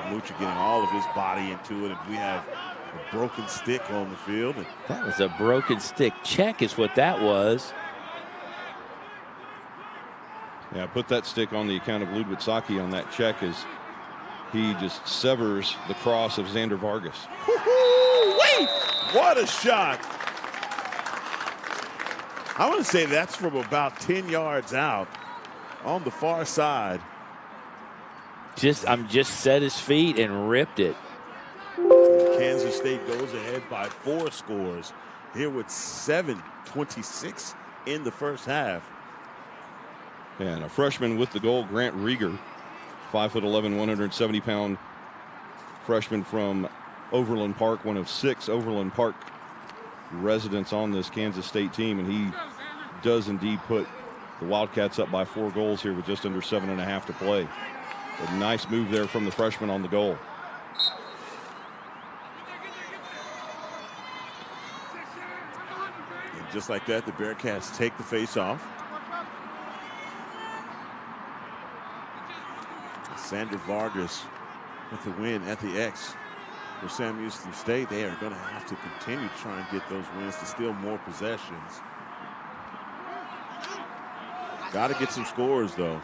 Lucha getting all of his body into it, and we have a broken stick on the field. And that was a broken stick check is what that was. Yeah, put that stick on the account of Ludwig on that check as he just severs the cross of Xander Vargas. Wait! What a shot! I want to say that's from about 10 yards out on the far side. Just set his feet and ripped it. Kansas State goes ahead by 4 scores here with 7:26 in the first half. And a freshman with the goal, Grant Rieger, 5'11", 170-pound freshman from Overland Park, one of 6 Overland Park residents on this Kansas State team, and he does indeed put the Wildcats up by 4 goals here with just under 7.5 to play. A nice move there from the freshman on the goal. And just like that, the Bearcats take the face off. Xander Vargas with the win at the X for Sam Houston State. They are going to have to continue to try and get those wins to steal more possessions. Got to get some scores, though.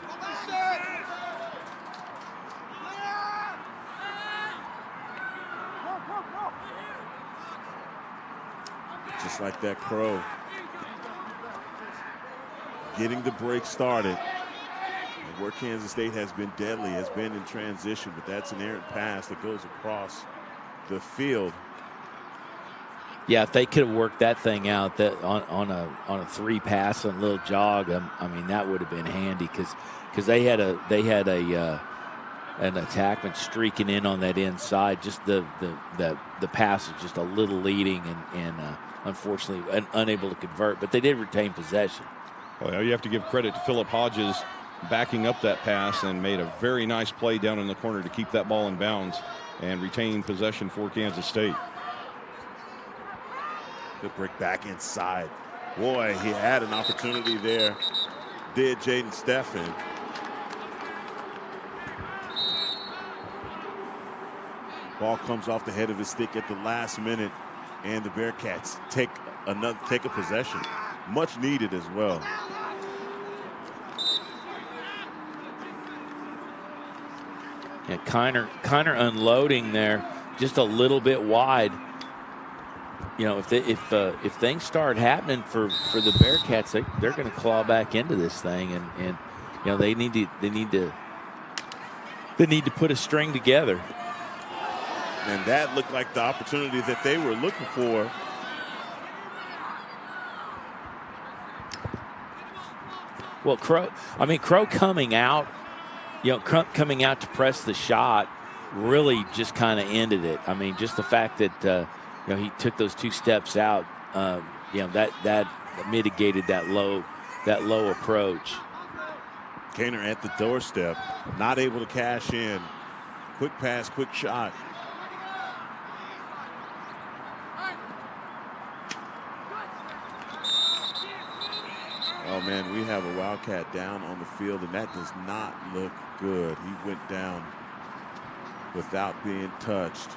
Just like that, Crow getting the break started. And where Kansas State has been deadly has been in transition, but that's an errant pass that goes across the field. Yeah, if they could have worked that thing out that on a 3 pass and a little jog, I mean that would have been handy because they had an attackman streaking in on that inside. Just the pass was just a little leading and unfortunately unable to convert, but they did retain possession. Well, you have to give credit to Philip Hodges backing up that pass and made a very nice play down in the corner to keep that ball in bounds and retain possession for Kansas State. Good break back inside. Boy, he had an opportunity there. Did Jaden Steffen. Ball comes off the head of his stick at the last minute, and the Bearcats take a possession. Much needed as well. Yeah, Kiner unloading there, just a little bit wide. You know, if things start happening for the Bearcats, they're going to claw back into this thing, and you know they need to put a string together. And that looked like the opportunity that they were looking for. Well, Crow coming out, you know, coming out to press the shot really just kind of ended it. I mean, just the fact that you know, he took those 2 steps out, you know, that mitigated that low approach. Kaner at the doorstep, not able to cash in. Quick pass, quick shot. Oh man, we have a Wildcat down on the field, and that does not look good. He went down without being touched.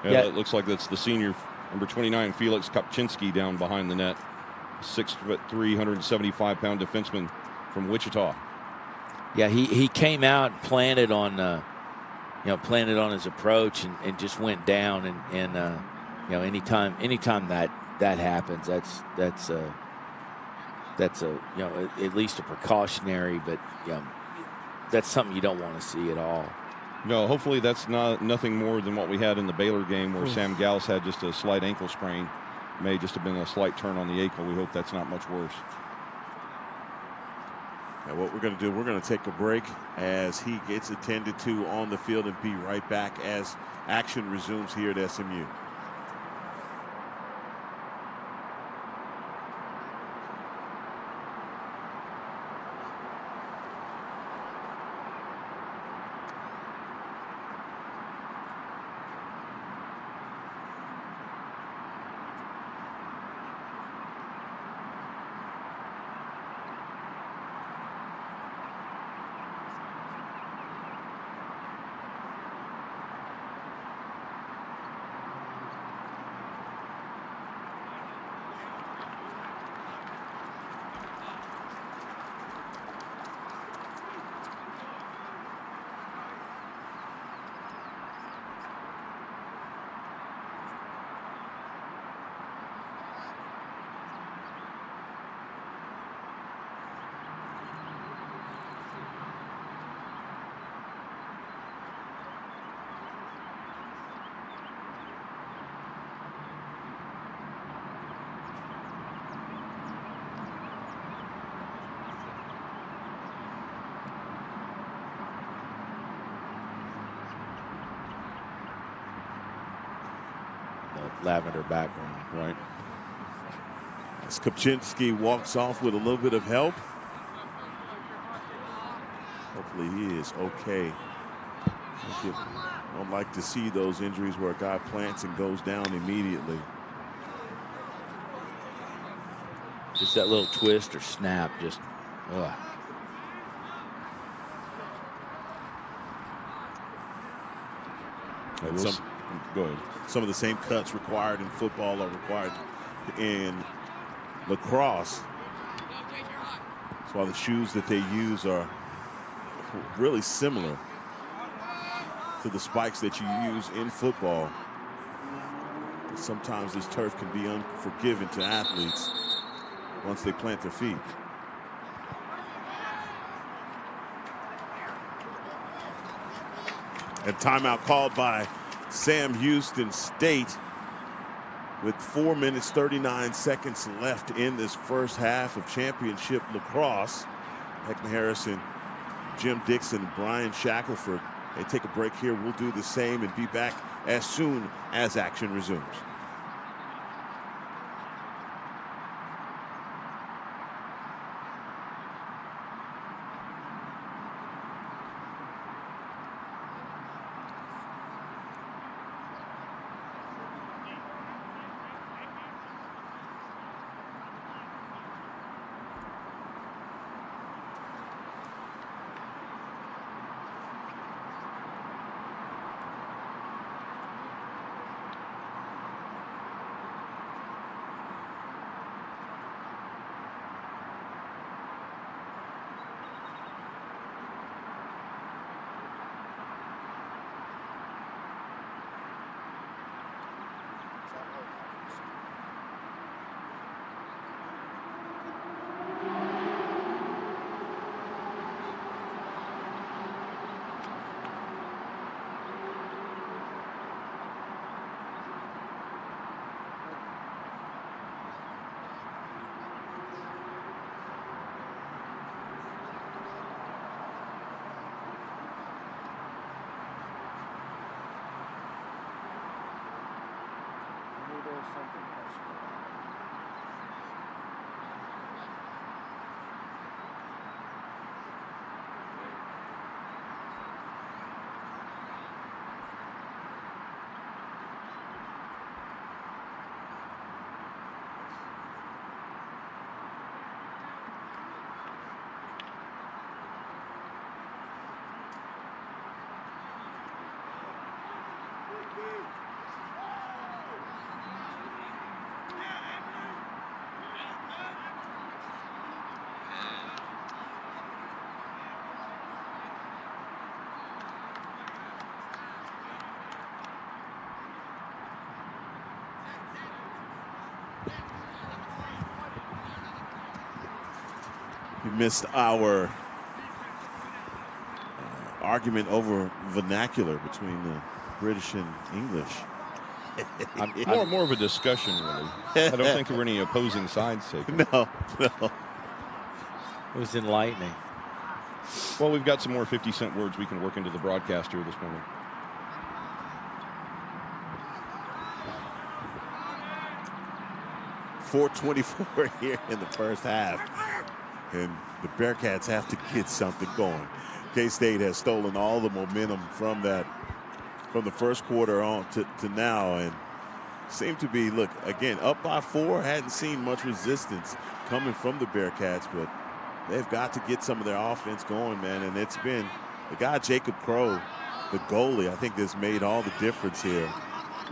Yeah, it looks like that's the senior, number 29, Felix Kopczynski, down behind the net. 6'3", 175-pound defenseman from Wichita. Yeah, he came out, planted on his approach, and just went down. And you know, anytime that happens, that's a you know, at least a precautionary, but you know, that's something you don't want to see at all. No, hopefully that's nothing more than what we had in the Baylor game where Sam Gauss had just a slight ankle sprain. May just have been a slight turn on the ankle. We hope that's not much worse. Now what we're going to do, we're going to take a break as he gets attended to on the field and be right back as action resumes here at SMU. the lavender background. Right. As Kopczynski walks off with a little bit of help. Hopefully he is okay. I don't like to see those injuries where a guy plants and goes down immediately. Just that little twist or snap, just, ugh. Go ahead. Some of the same cuts required in football are required in lacrosse. That's why the shoes that they use are really similar to the spikes that you use in football. Sometimes this turf can be unforgiving to athletes once they plant their feet. And timeout called by Sam Houston State with 4 minutes 39 seconds left in this first half of championship lacrosse. Heckman Harrison, Jim Dixon, Brian Shackelford. They take a break here. We'll do the same and be back as soon as action resumes. We missed our argument over vernacular between the British and English. More of a discussion, really. I don't think there were any opposing sides taken. No. It was enlightening. Well, we've got some more 50-cent words we can work into the broadcast here this morning. .424 here in the first half. And the Bearcats have to get something going. K-State has stolen all the momentum from the first quarter on to now, and seem to be, look, again, up by 4. Hadn't seen much resistance coming from the Bearcats, but they've got to get some of their offense going, man. And it's been the guy, Jacob Crow, the goalie, I think that's made all the difference here.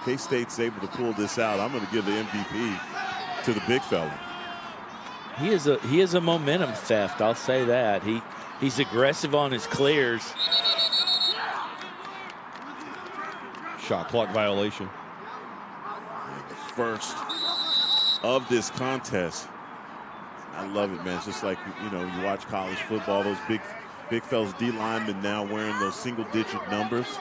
K-State's able to pull this out. I'm going to give the MVP to the big fella. He is a momentum theft, I'll say that. He's aggressive on his clears. Shot clock violation. First of this contest. I love it, man. It's just like, you watch college football, those big fellas, D linemen now wearing those single-digit numbers.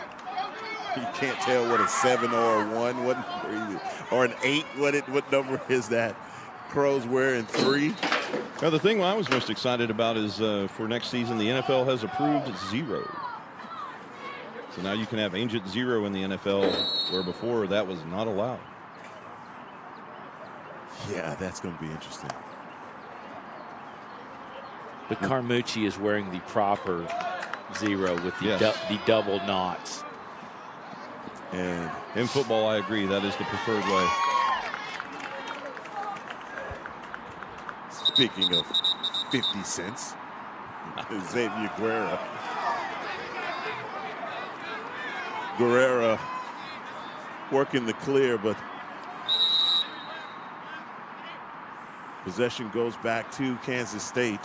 You can't tell what a 7 or a 1, what number, or an 8. What number is that? Crow's wearing 3. Now, the thing I was most excited about is for next season, the NFL has approved 0. So now you can have Agent 0 in the NFL, where before that was not allowed. Yeah, that's going to be interesting. But Carmucci is wearing the proper 0 with the, Yes. the double knots. And in football, I agree. That is the preferred way. speaking of 50 cents, Xavier Guerra. Guerrera working the clear, but possession goes back to Kansas State.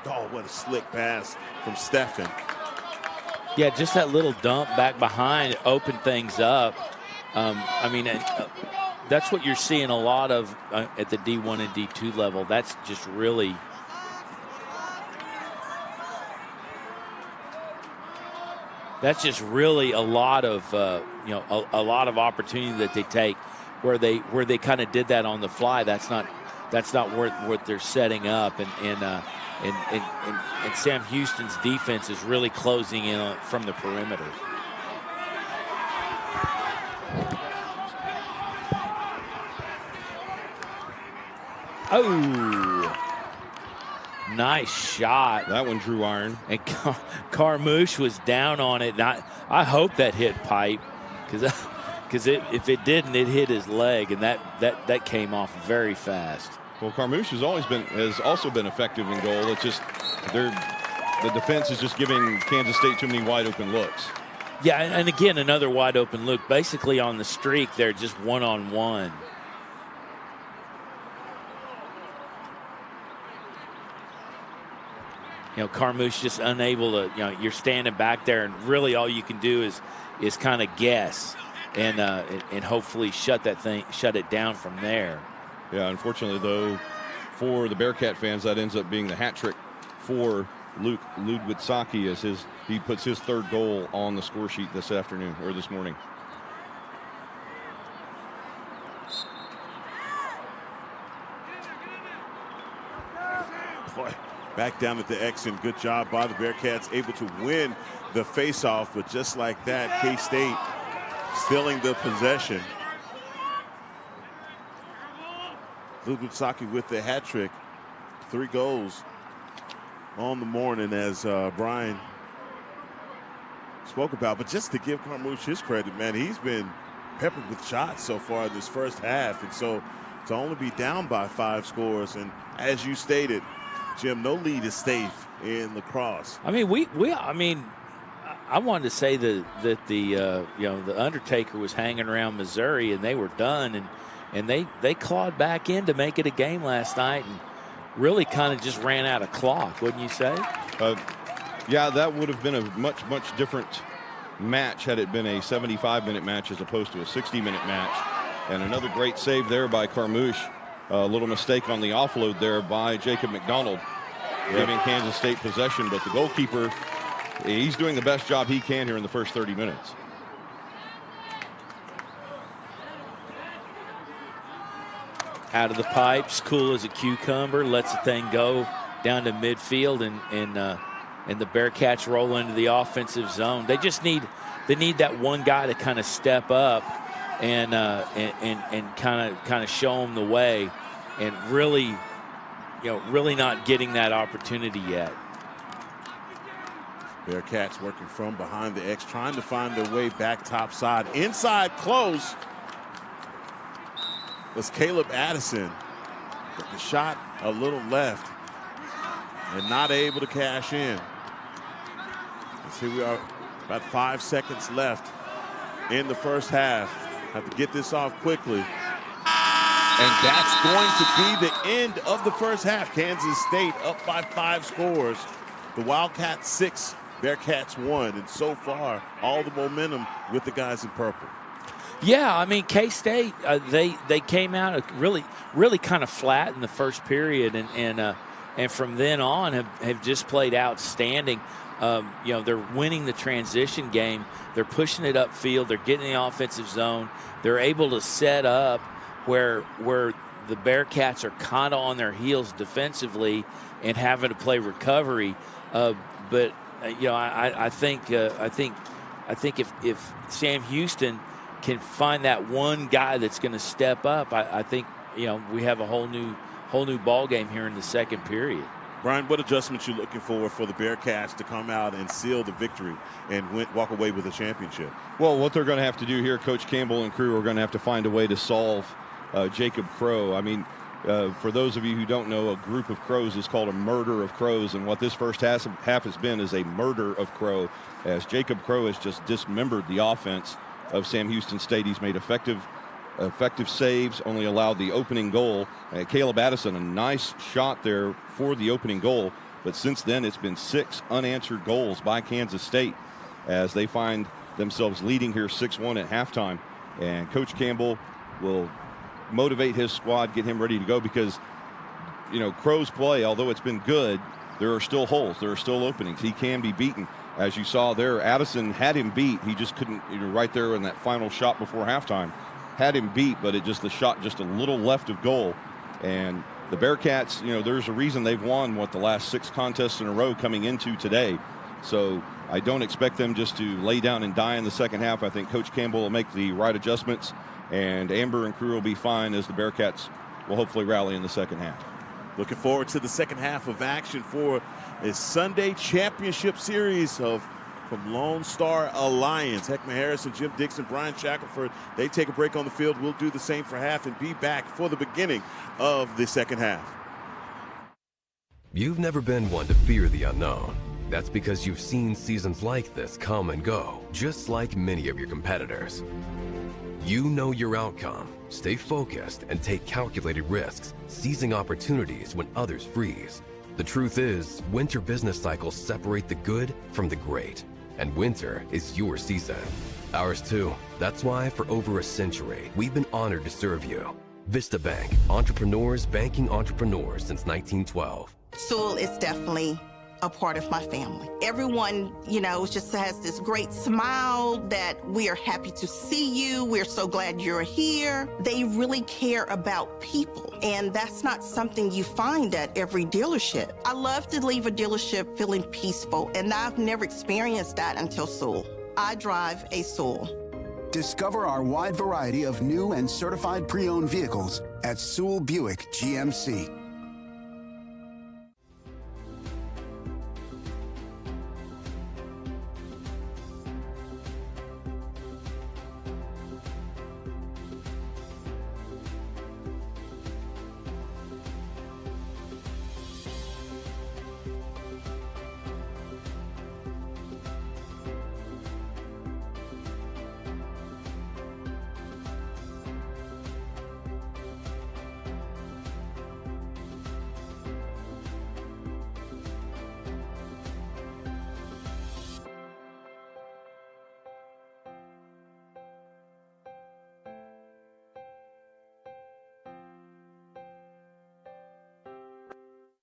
Oh, what a slick pass from Stephen. Yeah, just that little dump back behind opened things up. I mean, that's what you're seeing a lot of at the D1 and D2 level. That's just really a lot of a lot of opportunity that they take where they kind of did that on the fly. That's not what they're setting up, and Sam Houston's defense is really closing in from the perimeter. Oh, nice shot. That one drew iron. And Carmouche was down on it. And I hope that hit pipe, because if it didn't, it hit his leg, and that came off very fast. Well, Carmouche has also been effective in goal. It's just the defense is just giving Kansas State too many wide open looks. Yeah, and again, another wide open look. Basically on the streak, they're just one-on-one. Carmouche just unable to, you're standing back there, and really all you can do is kind of guess and hopefully shut it down from there. Yeah, unfortunately, though, for the Bearcat fans, that ends up being the hat trick for Luke Ludwitsaki as he puts his third goal on the score sheet this afternoon or this morning. Boy, back down at the X, and good job by the Bearcats, able to win the faceoff, but just like that, K-State stealing the possession. Ludwitsaki with the hat trick, 3 goals on the morning, as Brian spoke about. But just to give Carmouche his credit, man, he's been peppered with shots so far in this first half, and so to only be down by 5 scores, and as you stated, Jim, no lead is safe in Lacrosse. I mean, I wanted to say that the Undertaker was hanging around Missouri and they were done, and they clawed back in to make it a game last night and really kind of just ran out of clock, wouldn't you say? Yeah, that would have been a much different match had it been a 75-minute match as opposed to a 60-minute match. And another great save there by Carmouche. A little mistake on the offload there by Jacob McDonald, giving Kansas State possession. But the goalkeeper, he's doing the best job he can here in the first 30 minutes. Out of the pipes, cool as a cucumber, lets the thing go down to midfield, and the Bearcats roll into the offensive zone. They just need that one guy to kind of step up and kind of show them the way, and really not getting that opportunity yet. Bearcats working from behind the X, trying to find their way back topside. Inside close was Caleb Addison. But the shot a little left and not able to cash in. Let's see, we are about 5 seconds left in the first half. Have to get this off quickly. And that's going to be the end of the first half. Kansas State up by 5 scores. The Wildcats 6, Bearcats 1. And so far, all the momentum with the guys in purple. Yeah, I mean, K-State, they came out really kind of flat in the first period, and from then on have just played outstanding. They're winning the transition game. They're pushing it upfield. They're getting in the offensive zone. They're able to set up where the Bearcats are kind of on their heels defensively and having to play recovery. I think I think if Sam Houston can find that one guy that's going to step up, I think we have a whole new ball game here in the second period. Brian, what adjustments you looking for the Bearcats to come out and seal the victory and walk away with a championship? Well, what they're going to have to do here, Coach Campbell and crew are going to have to find a way to solve Jacob Crow. I mean, for those of you who don't know, a group of crows is called a murder of crows, and what this first half has been is a murder of Crow, as Jacob Crow has just dismembered the offense of Sam Houston State. He's made effective saves, only allowed the opening goal. Caleb Addison, a nice shot there for the opening goal, but since then it's been 6 unanswered goals by Kansas State as they find themselves leading here 6-1 at halftime. And Coach Campbell will motivate his squad, get him ready to go, because Crow's play, although it's been good, there are still holes, there are still openings. He can be beaten. As you saw there, Addison had him beat. He just couldn't, right there in that final shot before halftime, had him beat, but the shot just a little left of goal. And the Bearcats, there's a reason they've won the last 6 contests in a row coming into today. So I don't expect them just to lay down and die in the second half. I think Coach Campbell will make the right adjustments, and Amber and crew will be fine as the Bearcats will hopefully rally in the second half. Looking forward to the second half of action for a Sunday championship series from Lone Star Alliance. Heckman Harrison, Jim Dixon, Brian Shackelford, they take a break on the field. We'll do the same for half and be back for the beginning of the second half. You've never been one to fear the unknown. That's because you've seen seasons like this come and go, just like many of your competitors. You know your outcome, stay focused, and take calculated risks, seizing opportunities when others freeze. The truth is, winter business cycles separate the good from the great, and winter is your season. Ours too. That's why for over a century, we've been honored to serve you. Vista Bank, entrepreneurs banking entrepreneurs since 1912. Sewell is definitely a part of my family. Everyone, just has this great smile that we are happy to see you. We're so glad you're here. They really care about people, and that's not something you find at every dealership. I love to leave a dealership feeling peaceful, and I've never experienced that until Sewell. I drive a Sewell. Discover our wide variety of new and certified pre-owned vehicles at Sewell Buick GMC.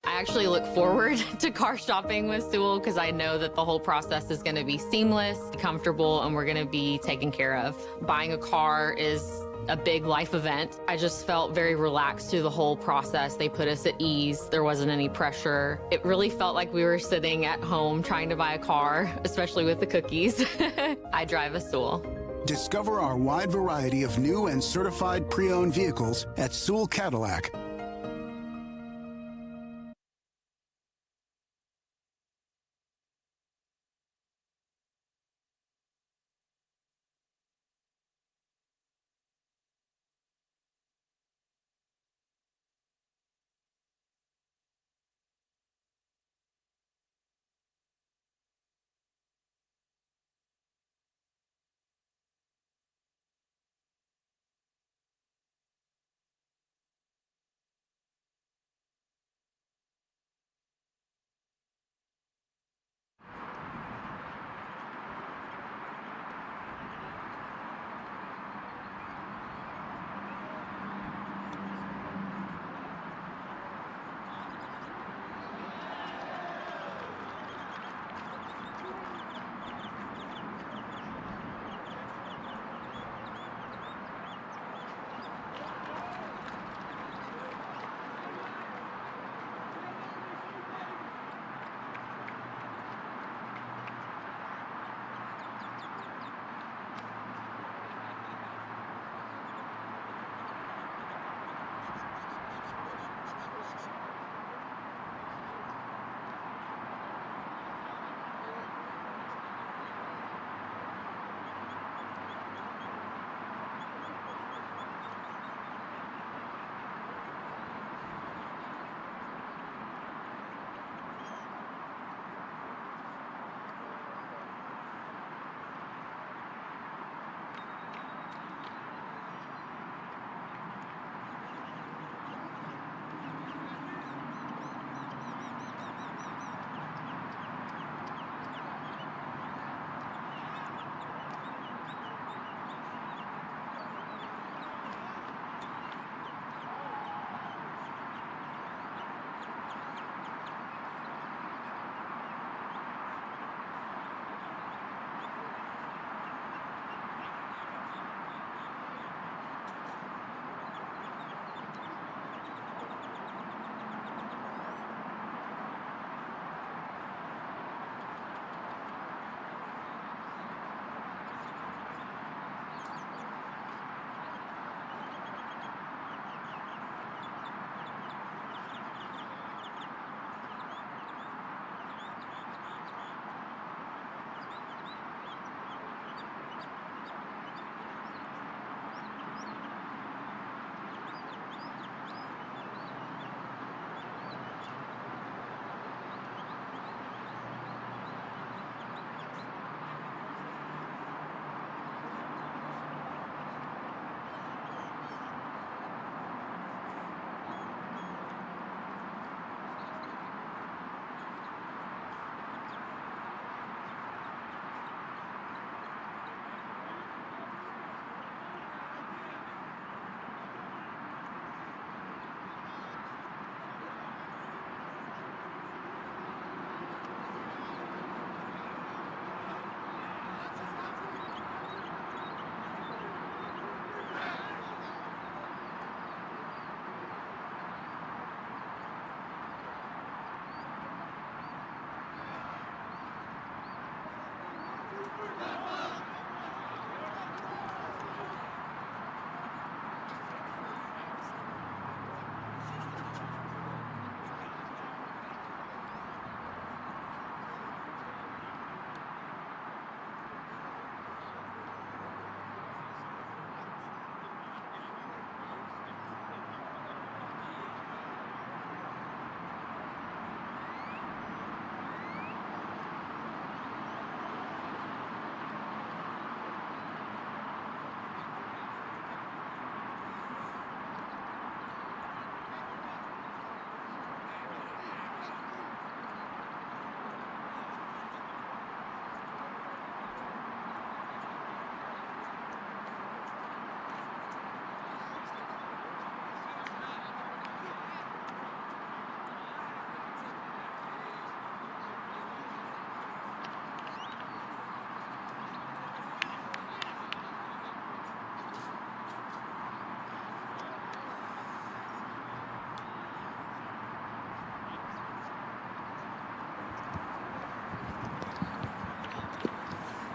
I actually look forward to car shopping with Sewell because I know that the whole process is going to be seamless, comfortable, and we're going to be taken care of. Buying a car is a big life event. I just felt very relaxed through the whole process. They put us at ease. There wasn't any pressure. It really felt like we were sitting at home trying to buy a car, especially with the cookies. I drive a Sewell. Discover our wide variety of new and certified pre-owned vehicles at Sewell Cadillac.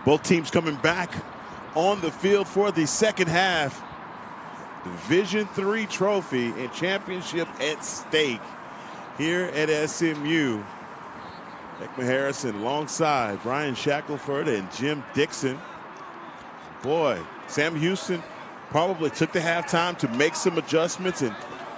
Both teams coming back on the field for the second half. Division III trophy and championship at stake here at SMU. Ekman Harrison alongside Brian Shackelford and Jim Dixon. Boy, Sam Houston probably took the halftime to make some adjustments. And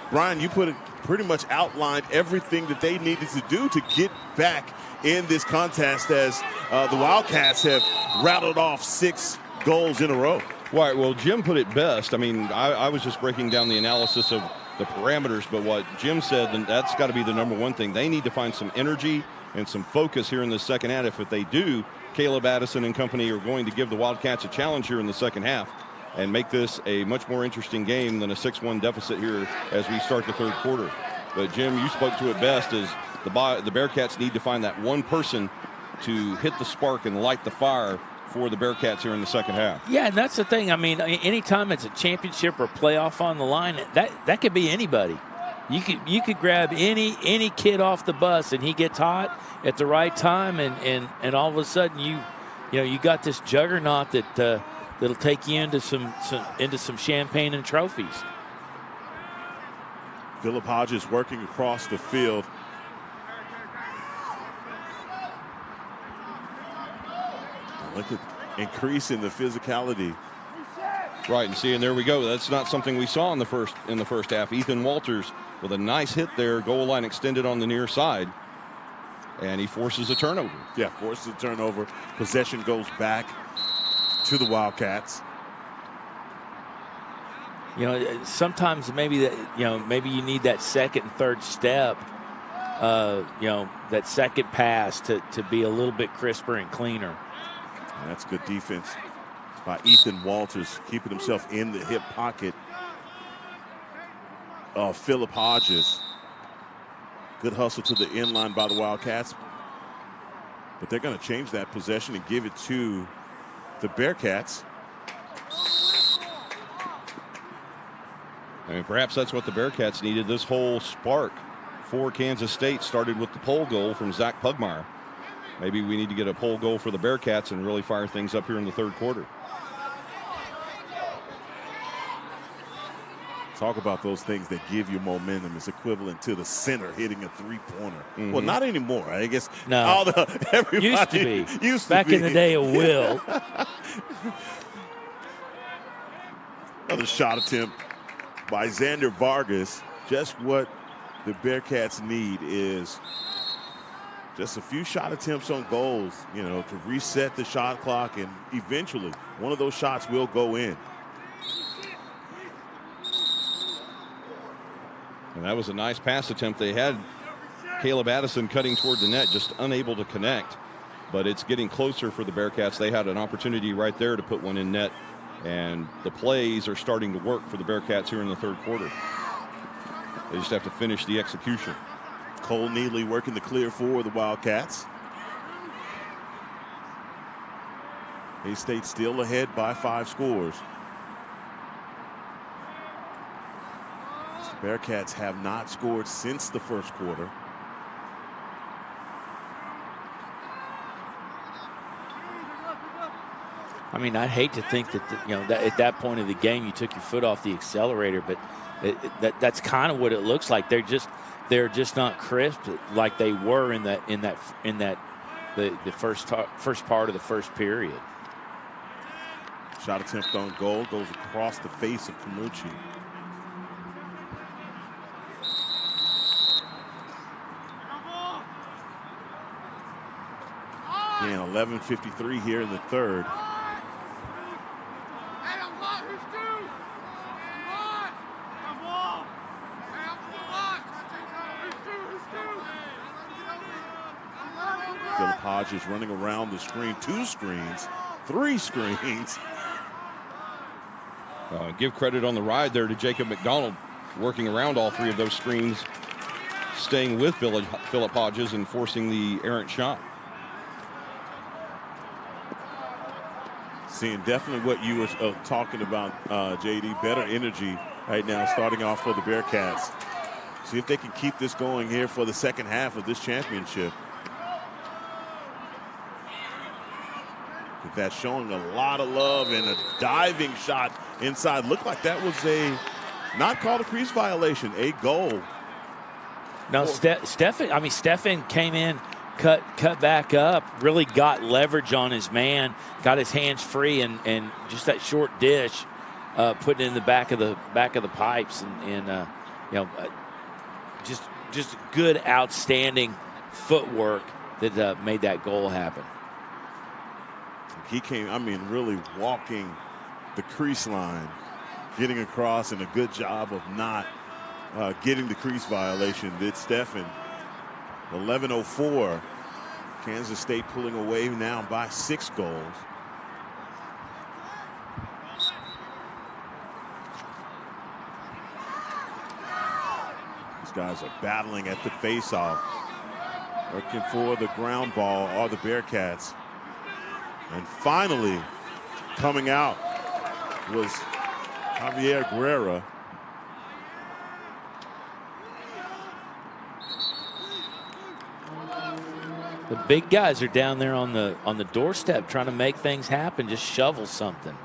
Brian, you pretty much outlined everything that they needed to do to get back in this contest as the Wildcats have rattled off 6 goals in a row. Right, well, Jim put it best. I mean, I was just breaking down the analysis of the parameters, but what Jim said, then that's got to be the number one thing. They need to find some energy and some focus here in the second half. If they do, Caleb Addison and company are going to give the Wildcats a challenge here in the second half and make this a much more interesting game than a 6-1 deficit here as we start the third quarter. But Jim, you spoke to it best, is the Bearcats need to find that one person to hit the spark and light the fire for the Bearcats here in the second half. Yeah, and that's the thing. I mean, anytime it's a championship or playoff on the line, that could be anybody. You could grab any kid off the bus and he gets hot at the right time, and all of a sudden you got this juggernaut that'll take you into some champagne and trophies. Philip Hodges working across the field. Look at increase in the physicality. Right, and see, and there we go. That's not something we saw in the first half. Ethan Walters with a nice hit there, goal line extended on the near side, and he forces a turnover. Yeah, forces a turnover. Possession goes back to the Wildcats. Sometimes maybe you need that second and third step. That second pass to be a little bit crisper and cleaner. And that's good defense by Ethan Walters, keeping himself in the hip pocket of Philip Hodges. Good hustle to the end line by the Wildcats. But they're going to change that possession and give it to the Bearcats. I mean, perhaps that's what the Bearcats needed. This whole spark for Kansas State started with the pole goal from Zach Pugmire. Maybe we need to get a pole goal for the Bearcats and really fire things up here in the third quarter. Talk about those things that give you momentum. It's equivalent to the center hitting a three-pointer. Mm-hmm. Well, not anymore. I guess no. Everybody used to be. Back in the day of Will. Another shot attempt by Xander Vargas. Just what the Bearcats need is just a few shot attempts on goals, to reset the shot clock, and eventually one of those shots will go in. And that was a nice pass attempt. They had Caleb Addison cutting toward the net, just unable to connect. But it's getting closer for the Bearcats. They had an opportunity right there to put one in net. And the plays are starting to work for the Bearcats here in the third quarter. They just have to finish the execution. Cole Neely working the clear for the Wildcats. K-State still ahead by 5 scores. The Bearcats have not scored since the first quarter. I mean, I'd hate to think that, that at that point of the game you took your foot off the accelerator, but that's kind of what it looks like. They're just not crisp like they were in the first part of the first period. Shot attempt on goal goes across the face of Camucci. Again, 11:53 here in the third. Philip Hodges running around the screen, 2 screens, 3 screens. Give credit on the ride there to Jacob McDonald, working around all 3 of those screens, staying with Philip Hodges and forcing the errant shot. Seeing definitely what you were talking about, JD, better energy right now starting off for the Bearcats. See if they can keep this going here for the second half of this championship. like that, showing a lot of love and a diving shot inside. Looked like that was not called a crease violation, a goal. No, Stefan came in, cut back up, really got leverage on his man, got his hands free, and just that short dish, put it in the back of the pipes, and just good, outstanding footwork that made that goal happen. He came, really walking the crease line, getting across, and a good job of not getting the crease violation. Did Stefan. 11:04. Kansas State pulling away now by 6 goals. These guys are battling at the face-off, working for the ground ball, are the Bearcats. And finally, coming out was Javier Guerrera. The big guys are down there on the doorstep trying to make things happen, just shovel something.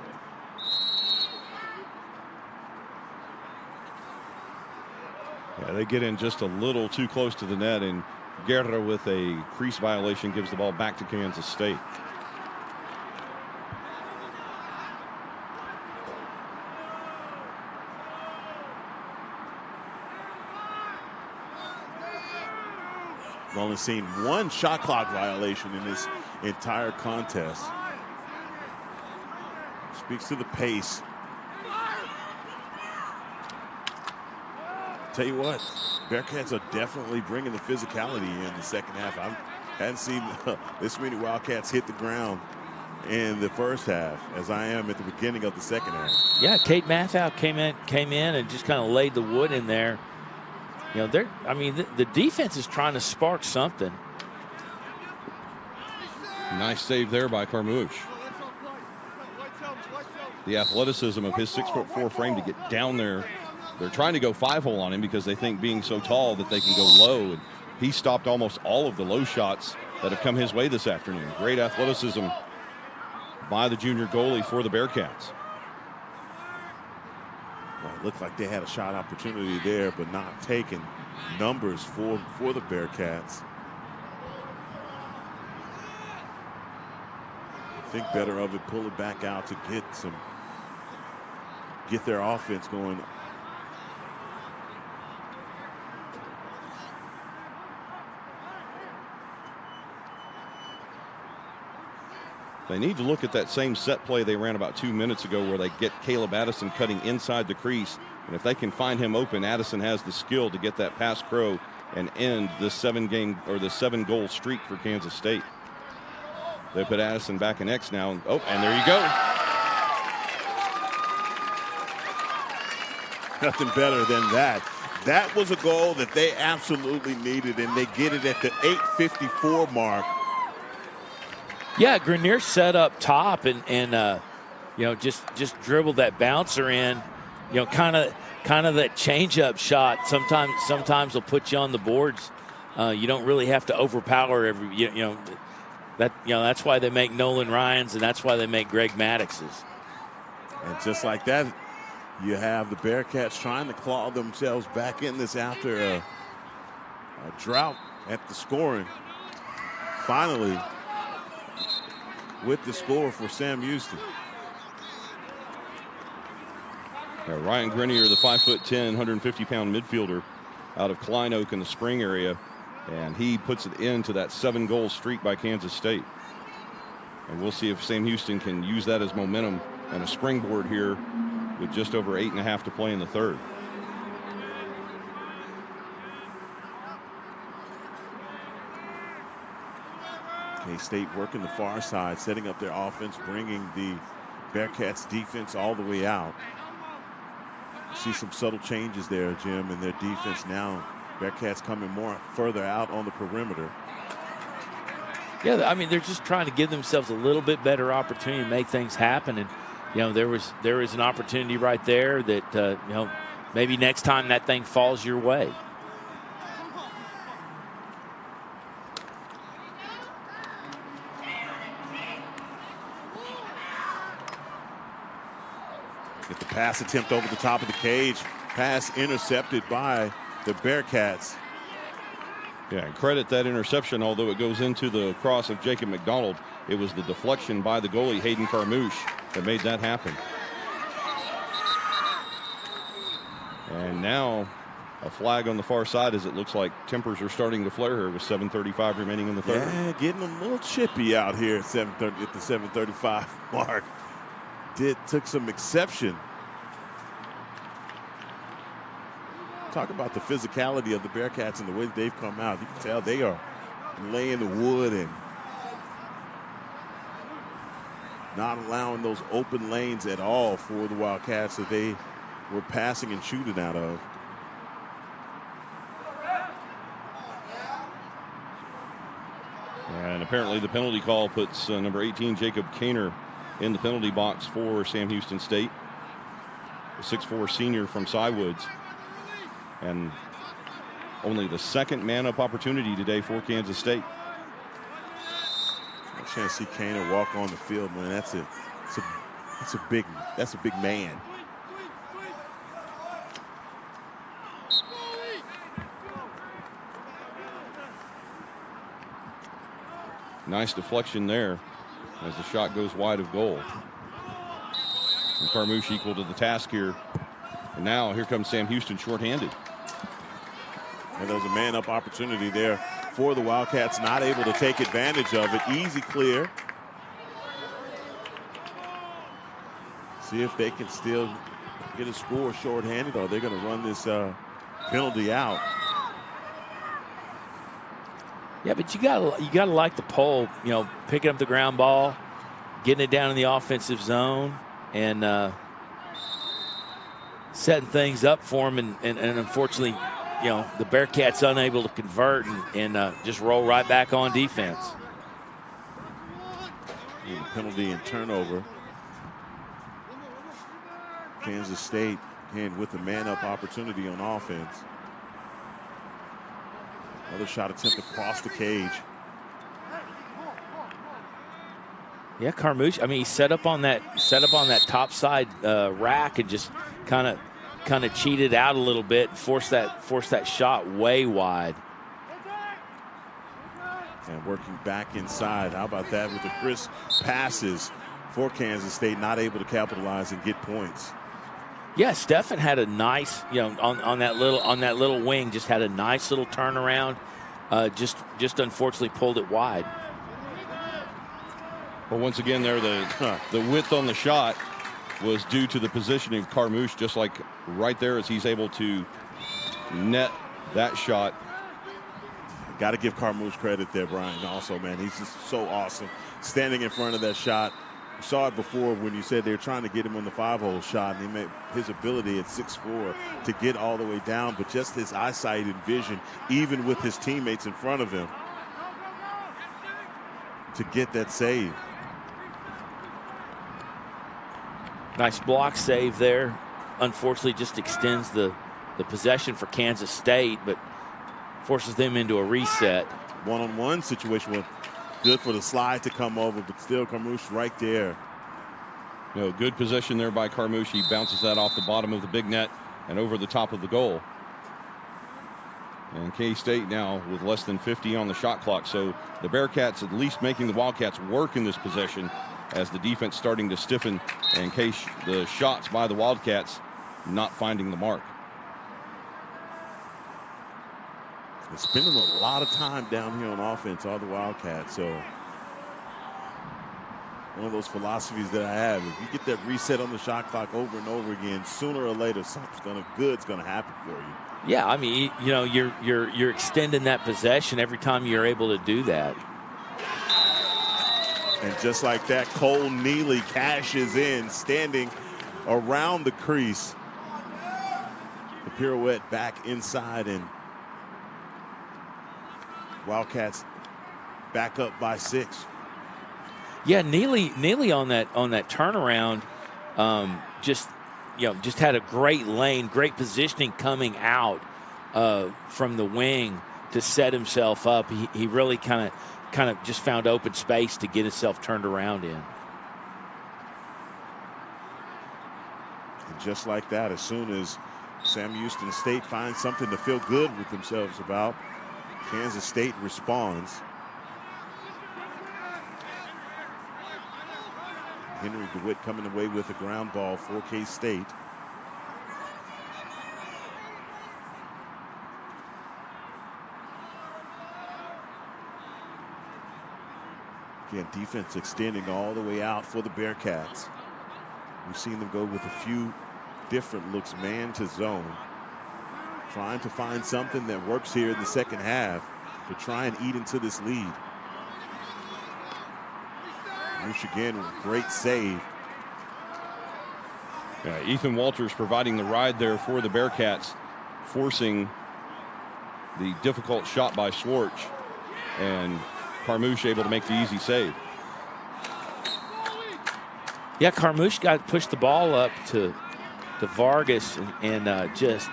Yeah, they get in just a little too close to the net, and Guerra with a crease violation gives the ball back to Kansas State. I've only seen 1 shot clock violation in this entire contest. Speaks to the pace. Tell you what, Bearcats are definitely bringing the physicality in the second half. I hadn't seen this many Wildcats hit the ground in the first half as I am at the beginning of the second half. Yeah, Kate Mathau came in and just kind of laid the wood in there. The defense is trying to spark something. Nice save there by Carmouche. The athleticism of his 6'4" frame to get down there. They're trying to go 5-hole on him because they think being so tall that they can go low. And he stopped almost all of the low shots that have come his way this afternoon. Great athleticism by the junior goalie for the Bearcats. Well, it looked like they had a shot opportunity there, but not taken. Numbers for the Bearcats. Think better of it, pull it back out to get their offense going. They need to look at that same set play they ran about 2 minutes ago where they get Caleb Addison cutting inside the crease. And if they can find him open, Addison has the skill to get that past Crow and end this 7-goal streak for Kansas State. They put Addison back in X now. And there you go. Nothing better than that. That was a goal that they absolutely needed, and they get it at the 8:54 mark. Yeah, Grenier set up top and just dribbled that bouncer in. Kind of that change-up shot. Sometimes they'll put you on the boards. You don't really have to overpower that's why they make Nolan Ryans, and that's why they make Greg Maddox's. And just like that, you have the Bearcats trying to claw themselves back in this after a drought at the scoring. Finally, with the score for Sam Houston. Ryan Grenier, the 5'10", 150-pound midfielder out of Klein Oak in the Spring area, and he puts it into that 7-goal streak by Kansas State. And we'll see if Sam Houston can use that as momentum and a springboard here with just over 8.5 to play in the third. K-State working the far side, setting up their offense, bringing the Bearcats defense all the way out. See some subtle changes there, Jim, in their defense now. Bearcats coming more further out on the perimeter. Yeah, they're just trying to give themselves a little bit better opportunity to make things happen. And there was an opportunity right there that maybe next time that thing falls your way. Pass attempt over the top of the cage. Pass intercepted by the Bearcats. Yeah, and credit that interception, although it goes into the cross of Jacob McDonald. It was the deflection by the goalie, Hayden Carmouche, that made that happen. And now a flag on the far side as it looks like tempers are starting to flare here with 7:35 remaining in the third. Yeah, getting a little chippy out here at 7:30 at the 7:35 mark. Took some exception. Talk about the physicality of the Bearcats and the way that they've come out. You can tell they are laying the wood and not allowing those open lanes at all for the Wildcats that they were passing and shooting out of. And apparently the penalty call puts number 18, Jacob Kaner, in the penalty box for Sam Houston State. The 6'4" senior from Cywoods. And only the second man-up opportunity today for Kansas State. A chance to see Kaner walk on the field, man. That's a big man. Nice deflection there as the shot goes wide of goal. And Carmouche equal to the task here. And now here comes Sam Houston shorthanded. And there's a man-up opportunity there for the Wildcats, not able to take advantage of it. Easy clear. See if they can still get a score shorthanded, or they're going to run this penalty out. Yeah, but you gotta like the pole. You know, picking up the ground ball, getting it down in the offensive zone, and setting things up for them. And unfortunately, you know, the Bearcats unable to convert and just roll right back on defense. Penalty and turnover. Kansas State, again, with a man-up opportunity on offense. Another shot attempt across the cage. Yeah, Carmouche. I mean, he set up on that top side rack and just kind of cheated out a little bit, forced that shot way wide. And working back inside. How about that with the crisp passes for Kansas State, not able to capitalize and get points. Yeah, Stephen had a nice, you know, on that little wing, just had a nice little turnaround. Just unfortunately pulled it wide. Well, once again, there the width on the shot was due to the positioning of Carmouche, just like right there as he's able to net that shot. Got to give Carmouche credit there, Brian. Also, man, he's just so awesome standing in front of that shot. You saw it before when you said they were trying to get him on the 5-hole shot, and he made his ability at 6'4" to get all the way down, but just his eyesight and vision, even with his teammates in front of him, to get that save. Nice block save there. Unfortunately, just extends the possession for Kansas State, but forces them into a reset. One-on-one situation with good for the slide to come over, but still Carmouche right there. No, good possession there by Carmouche. He bounces that off the bottom of the big net and over the top of the goal. And K-State now with less than 50 on the shot clock. So the Bearcats at least making the Wildcats work in this possession as the defense starting to stiffen, and the shots by the Wildcats not finding the mark. They're spending a lot of time down here on offense, all the Wildcats. So one of those philosophies that I have, if you get that reset on the shot clock over and over again, sooner or later something good's going to happen for you. Yeah, I mean, you know, you're extending that possession every time you're able to do that. And just like that, Cole Neely cashes in, standing around the crease. The pirouette back inside, and Wildcats back up by 6. Yeah, Neely on that turnaround, just had a great lane, great positioning coming out from the wing to set himself up. He really kind of just found open space to get himself turned around in. just like that. As soon as Sam Houston State finds something to feel good with themselves about, Kansas State responds. Henry DeWitt coming away with a ground ball for K-State. Again, defense extending all the way out for the Bearcats. We've seen them go with a few different looks, man to zone, trying to find something that works here in the second half to try and eat into this lead. Roosh again, great save. Yeah, Ethan Walters providing the ride there for the Bearcats, forcing the difficult shot by Schwartz, and Carmouche able to make the easy save. Yeah, Carmouche pushed the ball up to Vargas, and just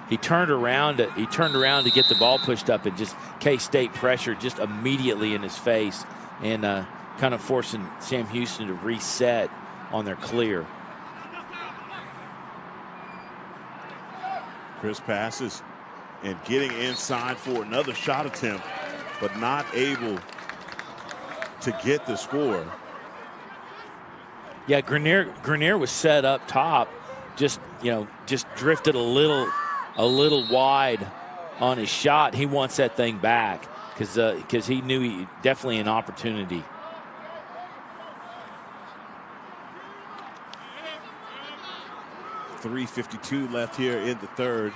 he turned around to get the ball pushed up, and just K-State pressure just immediately in his face, and kind of forcing Sam Houston to reset on their clear. Chris passes and getting inside for another shot attempt, but not able to get the score. Yeah, Grenier was set up top, just drifted a little wide on his shot. He wants that thing back because he knew he definitely an opportunity. .352 left here in the third.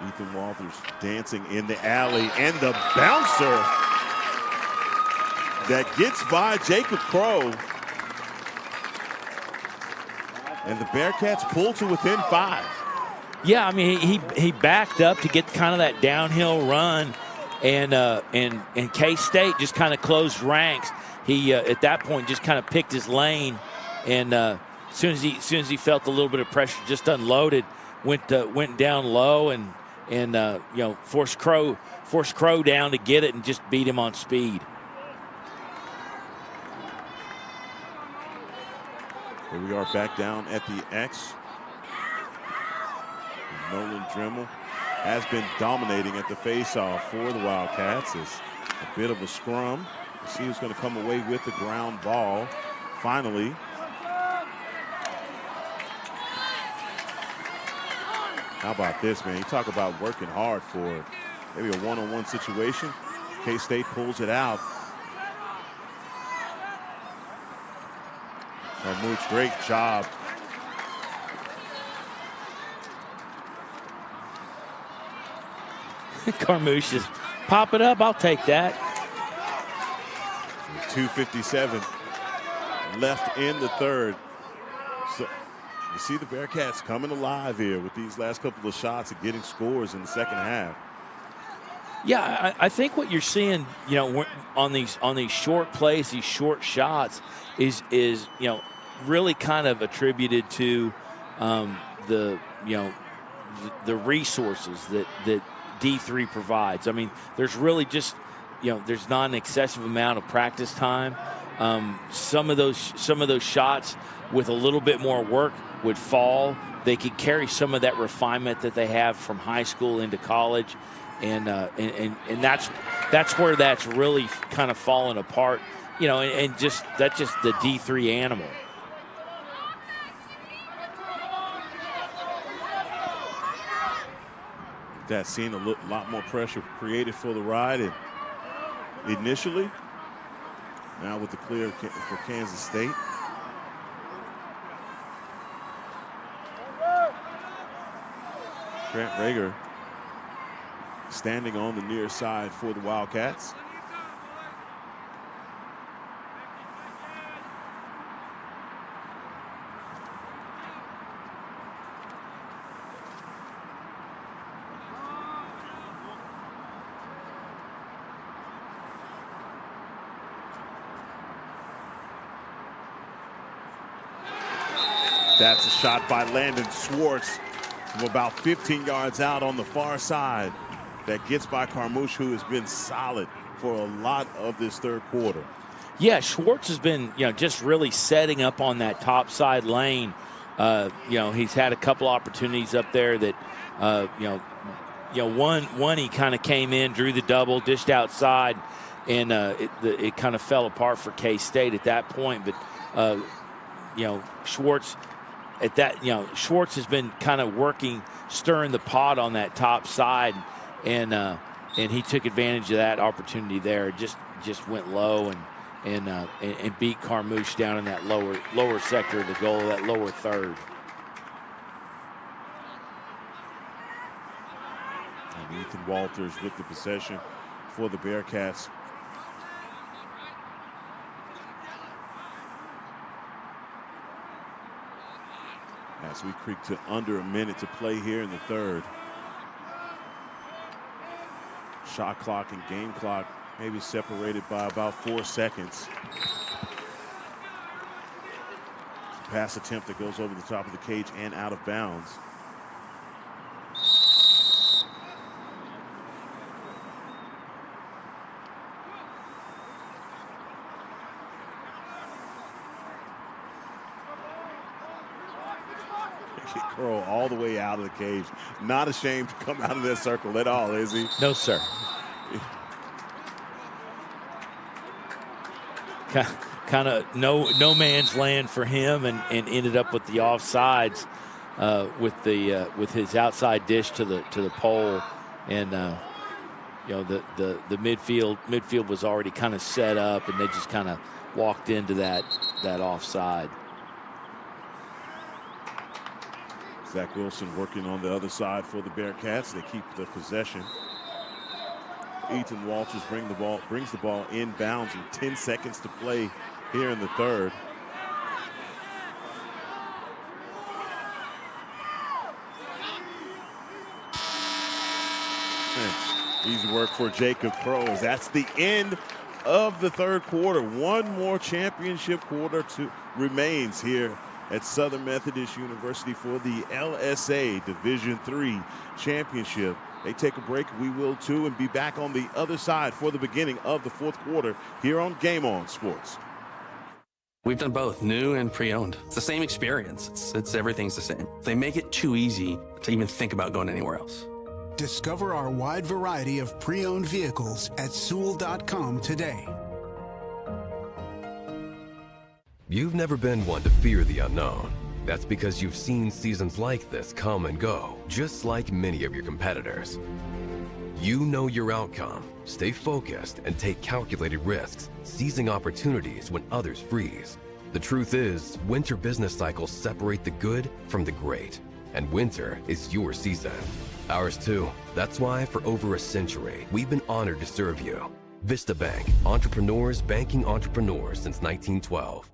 Ethan Walters dancing in the alley, and the bouncer that gets by Jacob Crow. And the Bearcats pull to within 5. Yeah, I mean, he backed up to get kind of that downhill run, and K-State just kind of closed ranks. He at that point just kind of picked his lane, and as soon as he felt a little bit of pressure, just unloaded, went down low, and forced Crow down to get it and just beat him on speed. Here we are back down at the X. Nolan Dremel has been dominating at the faceoff for the Wildcats. It's a bit of a scrum. We'll see who's going to come away with the ground ball finally. How about this, man? You talk about working hard for maybe a one-on-one situation. K-State pulls it out. Carmouche, great job. Carmouche just pop it up. I'll take that. 2:57 left in the third. So you see the Bearcats coming alive here with these last couple of shots and getting scores in the second half. Yeah, I think what you're seeing, on these short plays, these short shots, is really kind of attributed to the resources that D3 provides. I mean, there's really just there's not an excessive amount of practice time. Some of those shots with a little bit more work would fall. They could carry some of that refinement that they have from high school into college, and that's where that's really kind of fallen apart. And just that's just the D3 animal. That seen a lot more pressure created for the ride, and initially, now with the clear for Kansas State. Grant Rager standing on the near side for the Wildcats. That's a shot by Landon Schwartz from about 15 yards out on the far side. that gets by Carmouche, who has been solid for a lot of this third quarter. Yeah, Schwartz has been, just really setting up on that top side lane. He's had a couple opportunities up there that, one he kind of came in, drew the double, dished outside, and it kind of fell apart for K-State at that point. But Schwartz at that, Schwartz has been kind of working, stirring the pot on that top side, and he took advantage of that opportunity there. Just went low and beat Carmouche down in that lower sector of the goal, that lower third. And Ethan Walters with the possession for the Bearcats. As we creep to under a minute to play here in the third. Shot clock and game clock maybe separated by about 4 seconds. Pass attempt that goes over the top of the cage and out of bounds. Curl all the way out of the cage. Not ashamed to come out of that circle at all, is he? No, sir. Kind of no man's land for him, and ended up with the offsides with his outside dish to the pole, and the midfield was already kind of set up, and they just kind of walked into that offside. Zach Wilson working on the other side for the Bearcats. They keep the possession. Ethan Walters brings the ball inbounds with 10 seconds to play here in the third. Easy work for Jacob Crow, as that's the end of the third quarter. One more championship quarter remains here at Southern Methodist University for the LSA Division III Championship. They take a break, we will too, and be back on the other side for the beginning of the fourth quarter here on Game On Sports. We've done both, new and pre-owned. It's the same experience. It's everything's the same. They make it too easy to even think about going anywhere else. Discover our wide variety of pre-owned vehicles at Sewell.com today. You've never been one to fear the unknown. That's because you've seen seasons like this come and go, just like many of your competitors. You know your outcome, stay focused, and take calculated risks, seizing opportunities when others freeze. The truth is, winter business cycles separate the good from the great, and winter is your season. Ours too. That's why for over a century, we've been honored to serve you. Vista Bank, entrepreneurs banking entrepreneurs since 1912.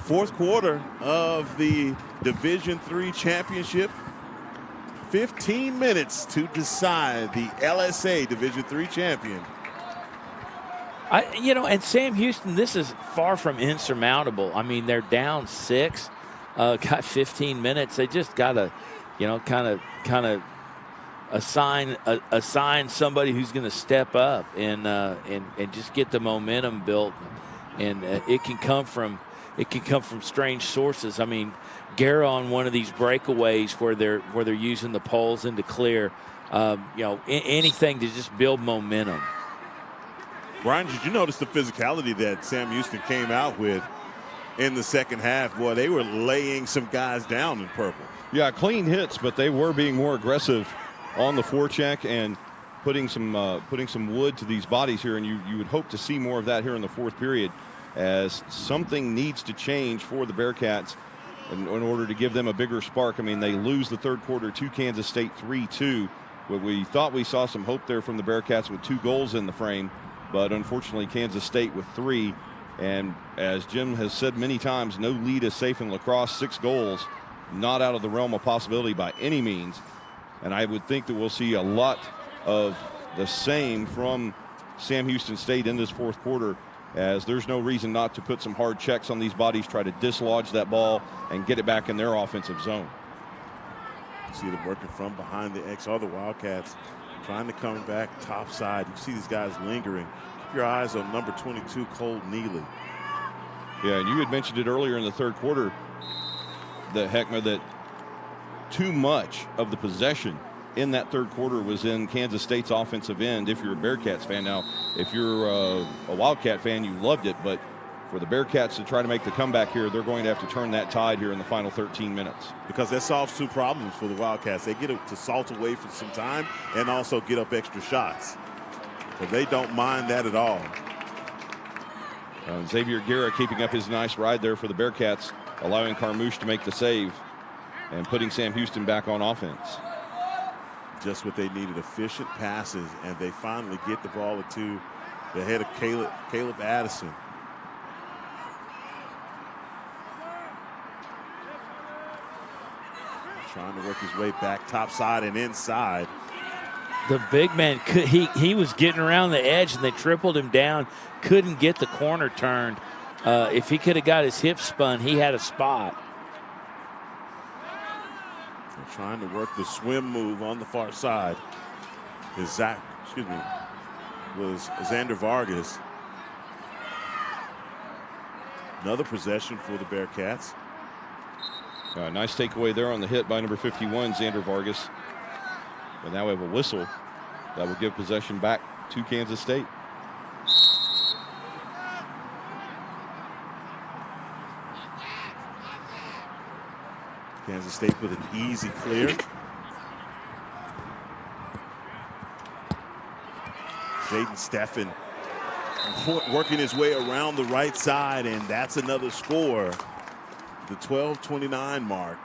Fourth quarter of the Division III Championship. 15 minutes to decide the LSA Division III champion. And Sam Houston, this is far from insurmountable. I mean, they're down 6, got 15 minutes. They just got to, kind of assign somebody who's going to step up and just get the momentum built. And it can come from strange sources. I mean, Guerra on one of these breakaways where they're using the poles into clear, anything to just build momentum. Brian, did you notice the physicality that Sam Houston came out with? in the second half. Boy, they were laying some guys down in purple. Yeah, clean hits, but they were being more aggressive on the forecheck and putting some wood to these bodies here, and you would hope to see more of that here in the fourth period, as something needs to change for the Bearcats in order to give them a bigger spark. I mean, they lose the third quarter to Kansas State 3-2. But we thought we saw some hope there from the Bearcats with 2 goals in the frame, but unfortunately Kansas State with 3. And as Jim has said many times, no lead is safe in lacrosse. 6 goals, not out of the realm of possibility by any means. And I would think that we'll see a lot of the same from Sam Houston State in this fourth quarter, as there's no reason not to put some hard checks on these bodies, try to dislodge that ball and get it back in their offensive zone. See them working from behind the X. All the Wildcats trying to come back top side. You see these guys lingering. Keep your eyes on number 22, Cole Neely. Yeah, and you had mentioned it earlier in the third quarter, that Heckma, that too much of the possession in that third quarter was in Kansas State's offensive end if you're a Bearcats fan. Now, if you're a Wildcat fan, you loved it, but for the Bearcats to try to make the comeback here, they're going to have to turn that tide here in the final 13 minutes. Because that solves 2 problems for the Wildcats. They get to salt away for some time and also get up extra shots. So they don't mind that at all. Xavier Guerra keeping up his nice ride there for the Bearcats, allowing Carmouche to make the save and putting Sam Houston back on offense. Just what they needed, efficient passes, and they finally get the ball to the head of Caleb Addison. Trying to work his way back topside and inside. The big man, he was getting around the edge, and they tripled him down. Couldn't get the corner turned. If he could have got his hip spun, he had a spot. They're trying to work the swim move on the far side. Was Xander Vargas. Another possession for the Bearcats. Nice takeaway there on the hit by number 51, Xander Vargas. And now we have a whistle that will give possession back to Kansas State. Kansas State with an easy clear. Jaden Steffen working his way around the right side, and that's another score. The 12:29 mark.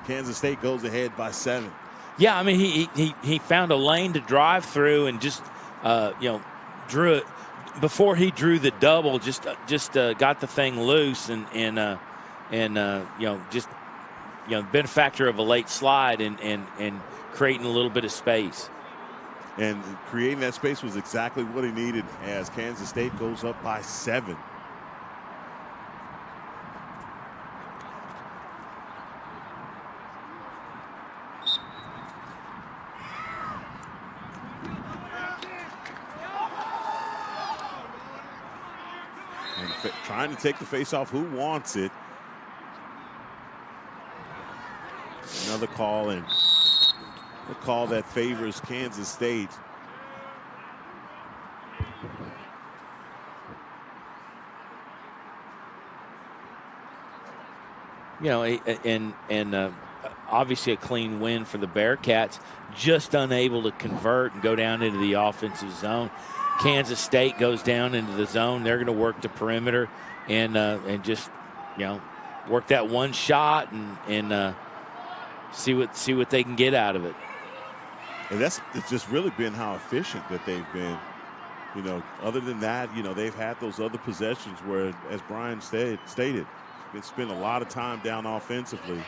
Kansas State goes ahead by 7. Yeah, I mean, he found a lane to drive through and just drew it before he drew the double. Just got the thing loose and benefactor of a late slide and creating a little bit of space. And creating that space was exactly what he needed as Kansas State goes up by 7. Trying to take the face off. Who wants it? Another call, and a call that favors Kansas State. Obviously a clean win for the Bearcats, just unable to convert and go down into the offensive zone. Kansas State goes down into the zone. They're going to work the perimeter and just work that one shot and see what they can get out of it. And it's just really been how efficient that they've been. Other than that, they've had those other possessions where, as Brian stated, they spent a lot of time down offensively.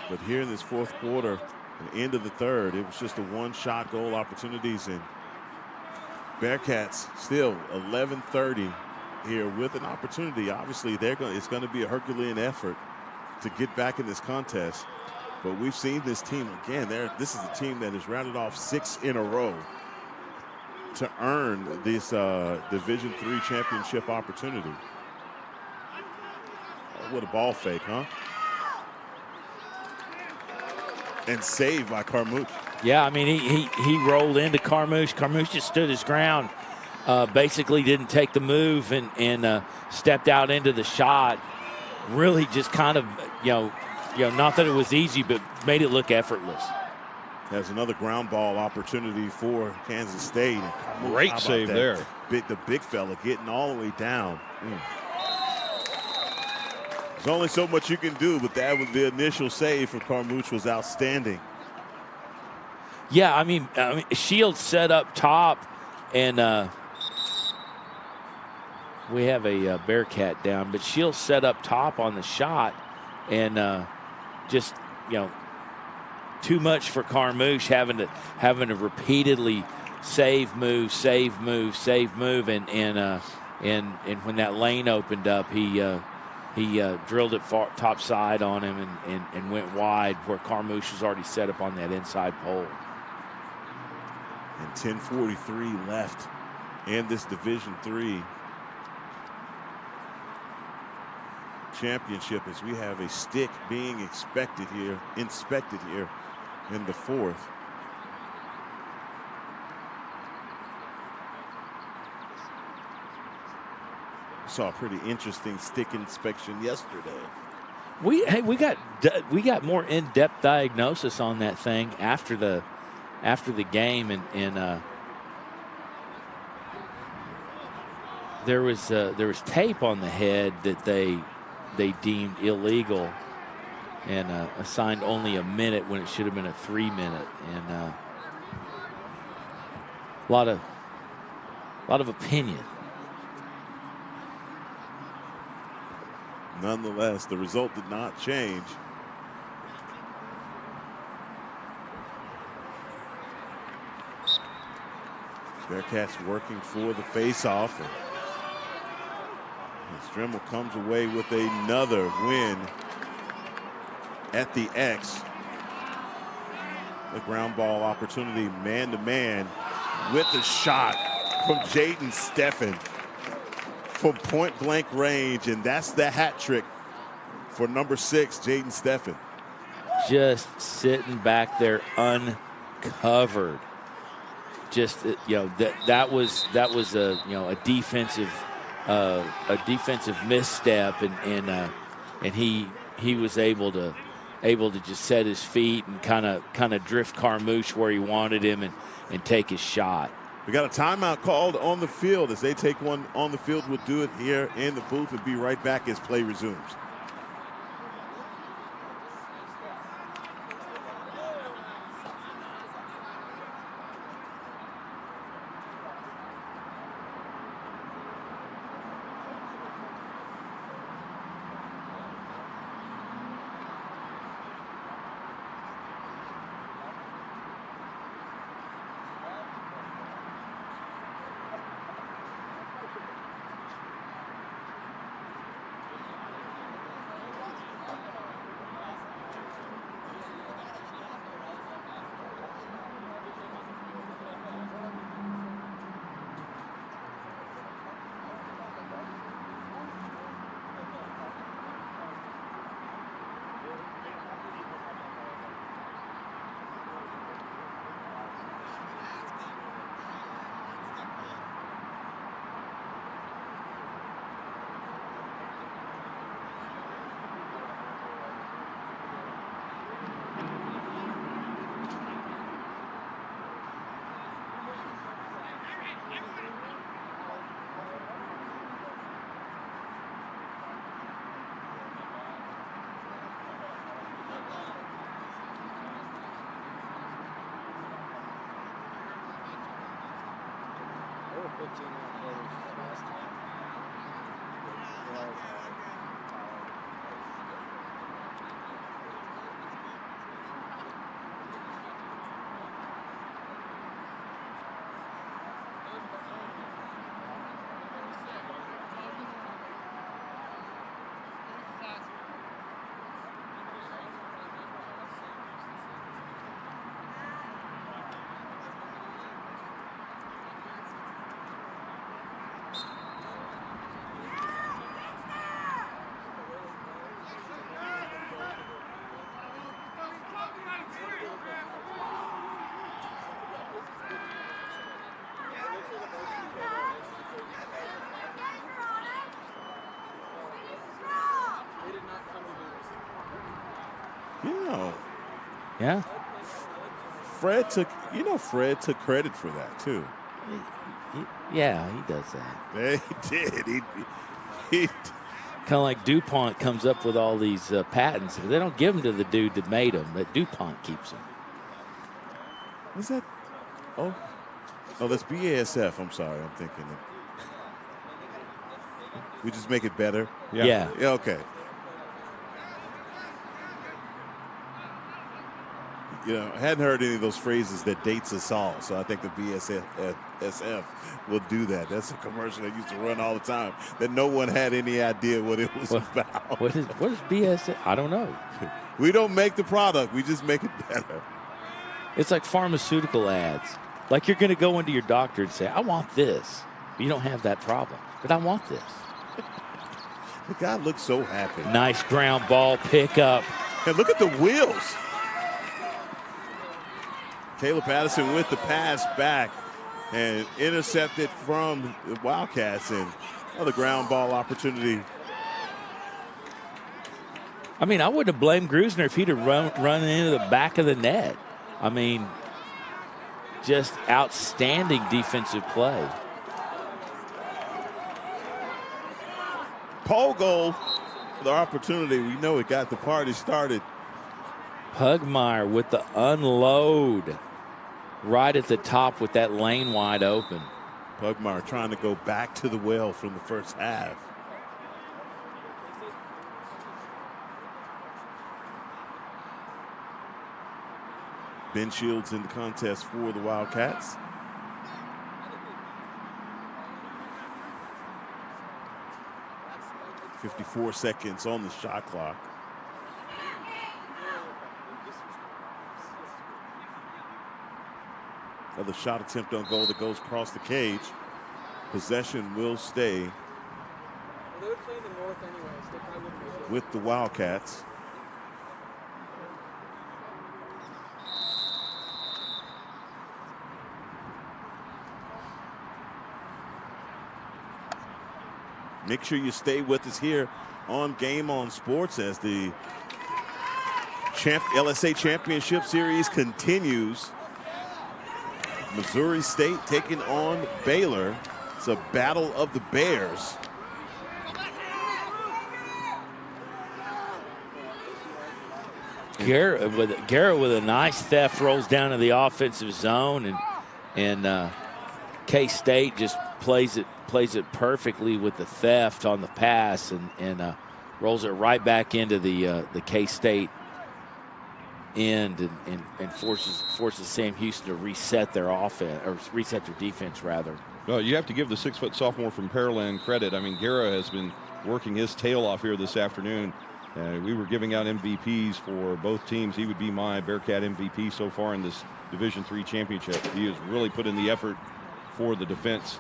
But here in this fourth quarter, and end of the third, it was just a one-shot goal opportunities, and Bearcats still 11:30 here with an opportunity. Obviously, it's going to be a Herculean effort to get back in this contest. But we've seen this team again. This is a team that has rounded off 6 in a row to earn this Division III championship opportunity. Oh, what a ball fake, huh? And saved by Carmouche. Yeah, I mean, he rolled into Carmouche. Carmouche just stood his ground, basically didn't take the move and stepped out into the shot. really just kind of, not that it was easy, but made it look effortless. There's another ground ball opportunity for Kansas State. Great save there. The big fella getting all the way down. There's only so much you can do, but that was the initial save for Carmouche was outstanding. Yeah, I mean, Shields set up top, and we have a Bearcat down, but Shields set up top on the shot, and just too much for Carmouche having to repeatedly save move, and when that lane opened up, he drilled it far, top side on him and went wide where Carmouche was already set up on that inside pole. And 10:43 left in this Division III championship as we have a stick being inspected here in the fourth. Saw a pretty interesting stick inspection yesterday. We got more in-depth diagnosis on that thing after the game, and there was tape on the head that they deemed illegal and assigned only a minute when it should have been a 3 minute, and a lot of opinion. Nonetheless, the result did not change. Bearcats working for the face-off. And Dremel comes away with another win at the X. The ground ball opportunity, man-to-man, with the shot from Jaden Steffen from point-blank range, and that's the hat trick for number 6, Jaden Steffen. Just sitting back there uncovered. Just that was a defensive misstep, and he was able to just set his feet and kind of drift Carmouche where he wanted him and take his shot. We got a timeout called on the field. As they take one on the field, we'll do it here in the booth and be right back as play resumes. Yeah. Fred took credit for that too. Yeah, he does that. He did. He kind of like DuPont comes up with all these patents. They don't give them to the dude that made them, but DuPont keeps them. What's that? Oh, that's BASF. I'm sorry. I'm thinking. We just make it better. Yeah. Okay. I hadn't heard any of those phrases that dates us all, so I think the BASF will do that. That's a commercial that used to run all the time that no one had any idea what it was about. What is BASF? I don't know. We don't make the product. We just make it better. It's like pharmaceutical ads. Like you're going to go into your doctor and say, I want this. You don't have that problem, but I want this. The guy looks so happy. Nice ground ball pickup. And look at the wheels. Caleb Patterson with the pass back and intercepted from the Wildcats, and another ground ball opportunity. I mean, I wouldn't have blamed Grusner if he'd have run into the back of the net. I mean, just outstanding defensive play. Pole goal for the opportunity. We know it got the party started. Pugmire with the unload right at the top with that lane wide open. Pugmire trying to go back to the well from the first half. Ben Shields in the contest for the Wildcats. .54 seconds on the shot clock. Another shot attempt on goal that goes across the cage. Possession will stay with the Wildcats. Make sure you stay with us here on Game On Sports as the LSA Championship Series continues. Missouri State taking on Baylor. It's a battle of the Bears. Garrett with a nice theft rolls down to the offensive zone, and K-State just plays it perfectly with the theft on the pass, and rolls it right back into the K-State end, and forces Sam Houston to reset their offense, or reset their defense rather. Well, you have to give the 6-foot sophomore from Pearland credit. I mean, Guerra has been working his tail off here this afternoon. We were giving out MVPs for both teams. He would be my Bearcat MVP so far in this Division III championship. He has really put in the effort for the defense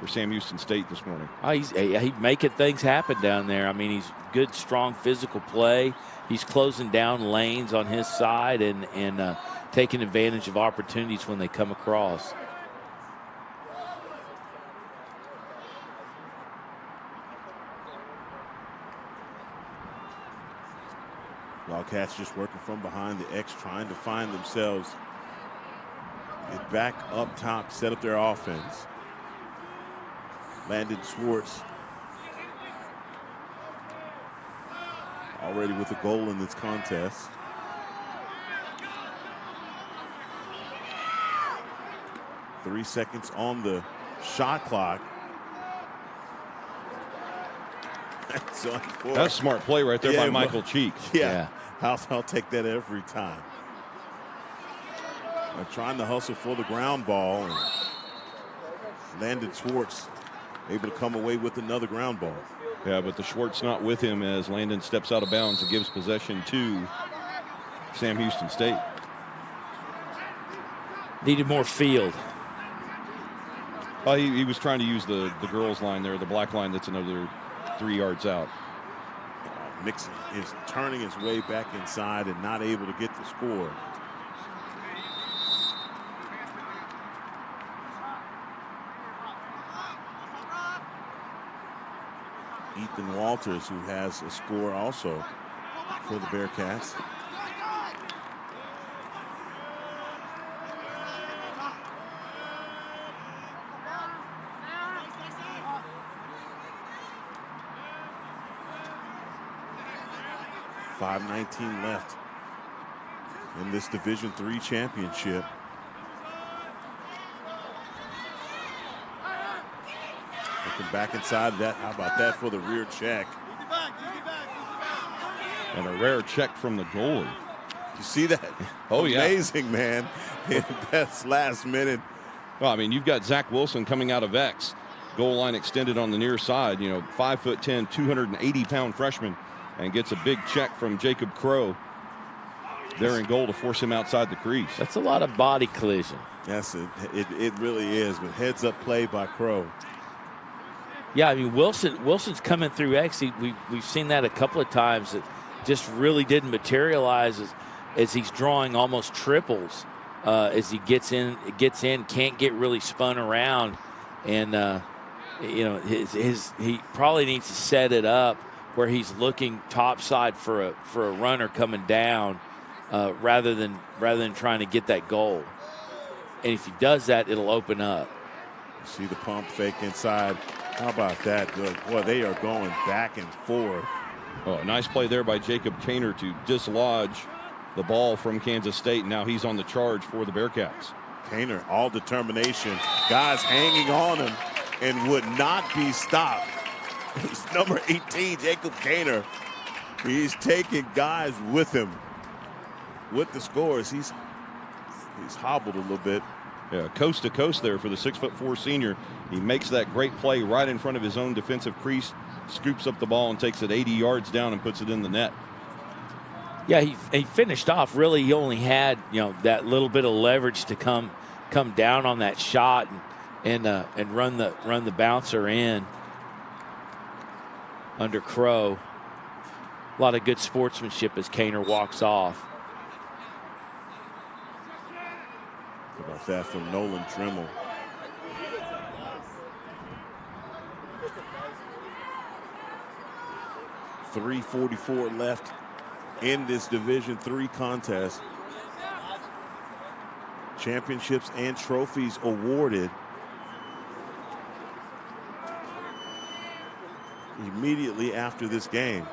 for Sam Houston State this morning. He's making things happen down there. I mean, he's good, strong physical play. He's closing down lanes on his side and taking advantage of opportunities when they come across. Wildcats just working from behind the X, trying to find themselves. Get back up top, set up their offense. Landon Schwartz already with a goal in this contest. Three seconds on the shot clock. That's smart play right there by Michael Cheek. Yeah. I'll take that every time. They're trying to hustle for the ground ball, and Landon Schwartz able to come away with another ground ball. Yeah, but the Schwartz not with him as Landon steps out of bounds and gives possession to Sam Houston State. Needed more field. He was trying to use the girls line there, the black line that's another 3 yards out. Nixon is turning his way back inside and not able to get the score. Ethan Walters, who has a score also for the Bearcats. 5:19 left in this Division III championship. Looking back inside that. How about that for the rear check? And a rare check from the goalie. You see that? Oh, yeah. Amazing, man. That's last minute. Well, I mean, you've got Zach Wilson coming out of X. Goal line extended on the near side. 5'10", 280-pound freshman, and gets a big check from Jacob Crow there in goal to force him outside the crease. That's a lot of body collision. Yes, it really is. But heads up play by Crow. Yeah, I mean, Wilson's coming through X. We've seen that a couple of times. That just really didn't materialize as he's drawing almost triples as he gets in, can't get really spun around, and he probably needs to set it up where he's looking topside for a runner coming down, rather than trying to get that goal. And if he does that, it'll open up. See the pump fake inside. How about that? Boy, they are going back and forth. Oh, a nice play there by Jacob Kaner to dislodge the ball from Kansas State. Now he's on the charge for the Bearcats. Kaner, all determination. Guys hanging on him and would not be stopped. It's number 18, Jacob Kaner. He's taking guys with him. With the scores, he's hobbled a little bit. Yeah, coast to coast there for the 6'4" senior. He makes that great play right in front of his own defensive crease, scoops up the ball and takes it 80 yards down and puts it in the net. Yeah, he finished off. Really, he only had that little bit of leverage to come down on that shot and run the bouncer in under Crow. A lot of good sportsmanship as Kaner walks off. How about that from Nolan Dremel? .344 left in this Division III contest. Championships and trophies awarded immediately after this game.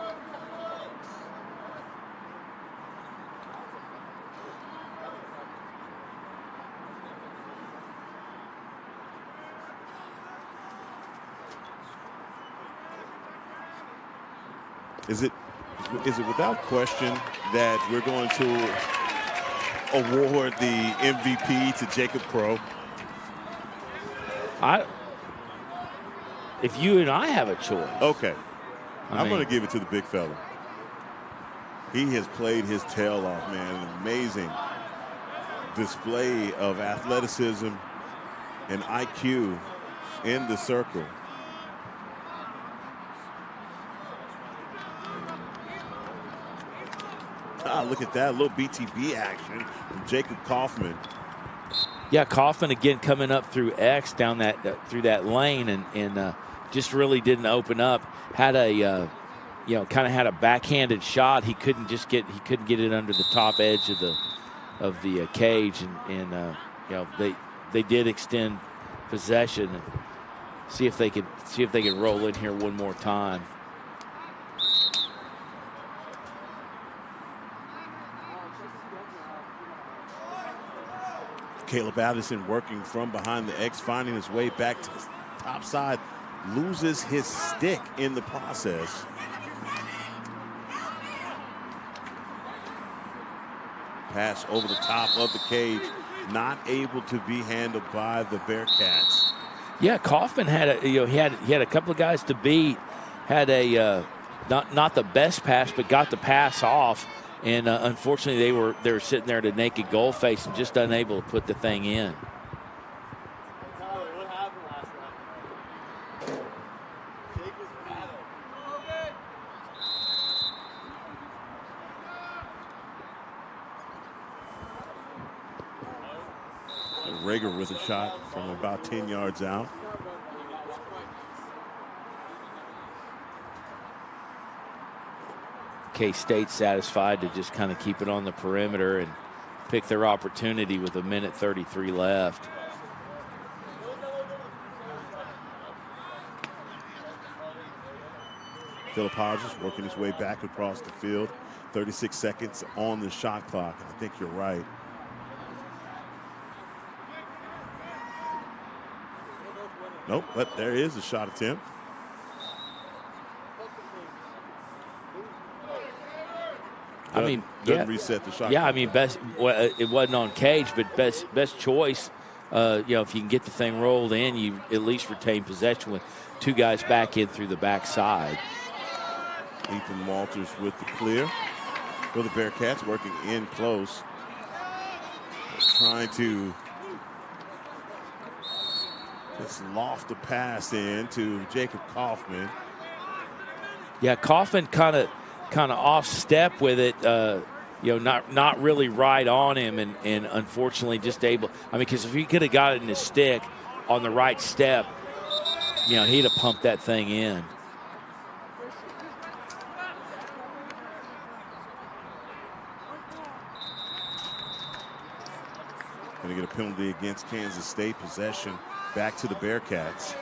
Is it without question that we're going to award the MVP to Jacob Crow? If you and I have a choice. Okay. I'm going to give it to the big fella. He has played his tail off, man. An amazing display of athleticism and IQ in the circle. Look at that, a little BTB action from Jacob Kaufman. Yeah, Kaufman again coming up through X down through that lane and just really didn't open up. Had a kind of had a backhanded shot. He couldn't get it under the top edge of the cage, and they did extend possession. And see if they could roll in here one more time. Caleb Addison working from behind the X, finding his way back to the top side, loses his stick in the process. Pass over the top of the cage, not able to be handled by the Bearcats. Yeah, Kaufman had he had a couple of guys to beat, had a not the best pass, but got the pass off. And unfortunately, they were sitting there at a naked goal face and just unable to put the thing in. Rager with a shot from about 10 yards out. K-State satisfied to just kind of keep it on the perimeter and pick their opportunity with 1:33 left. Philip Hodges working his way back across the field. 36 seconds on the shot clock. I think you're right. Nope, but there is a shot attempt. I mean, doesn't reset the shot. Yeah, clock. I mean, it wasn't on Cage, but best choice. If you can get the thing rolled in, you at least retain possession with two guys back in through the backside. Ethan Walters with the clear for the Bearcats, working in close. Trying to just loft the pass in to Jacob Kaufman. Yeah, Kaufman kind of off step with it. Not really right on him, and unfortunately just able. I mean, because if he could have got it in his stick on the right step, he'd have pumped that thing in. Going to get a penalty against Kansas State. Possession back to the Bearcats.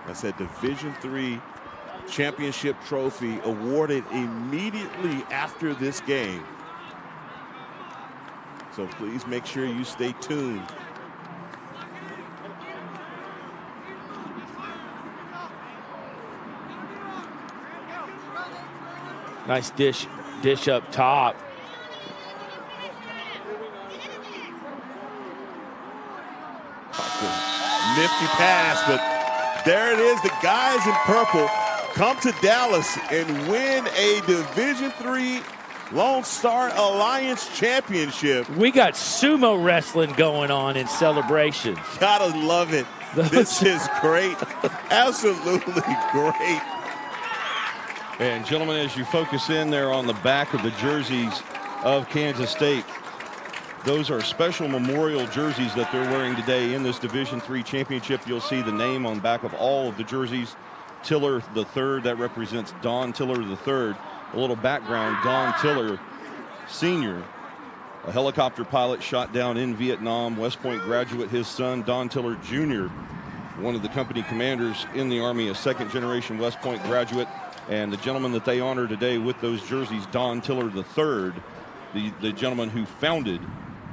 That's a Division III championship trophy awarded immediately after this game. So please make sure you stay tuned. Nice dish up top. Nifty pass, but there it is. The guys in purple come to Dallas and win a Division III Lone Star Alliance championship. We got sumo wrestling going on in celebration. Gotta love it. This is great. Absolutely great. And gentlemen, as you focus in there on the back of the jerseys of Kansas State, those are special memorial jerseys that they're wearing today in this Division III championship. You'll see the name on back of all of the jerseys. Tiller III, that represents Don Tiller III. A little background, Don Tiller Sr., a helicopter pilot shot down in Vietnam, West Point graduate. His son, Don Tiller Jr., one of the company commanders in the Army, a second-generation West Point graduate. And the gentleman that they honor today with those jerseys, Don Tiller III, the gentleman who founded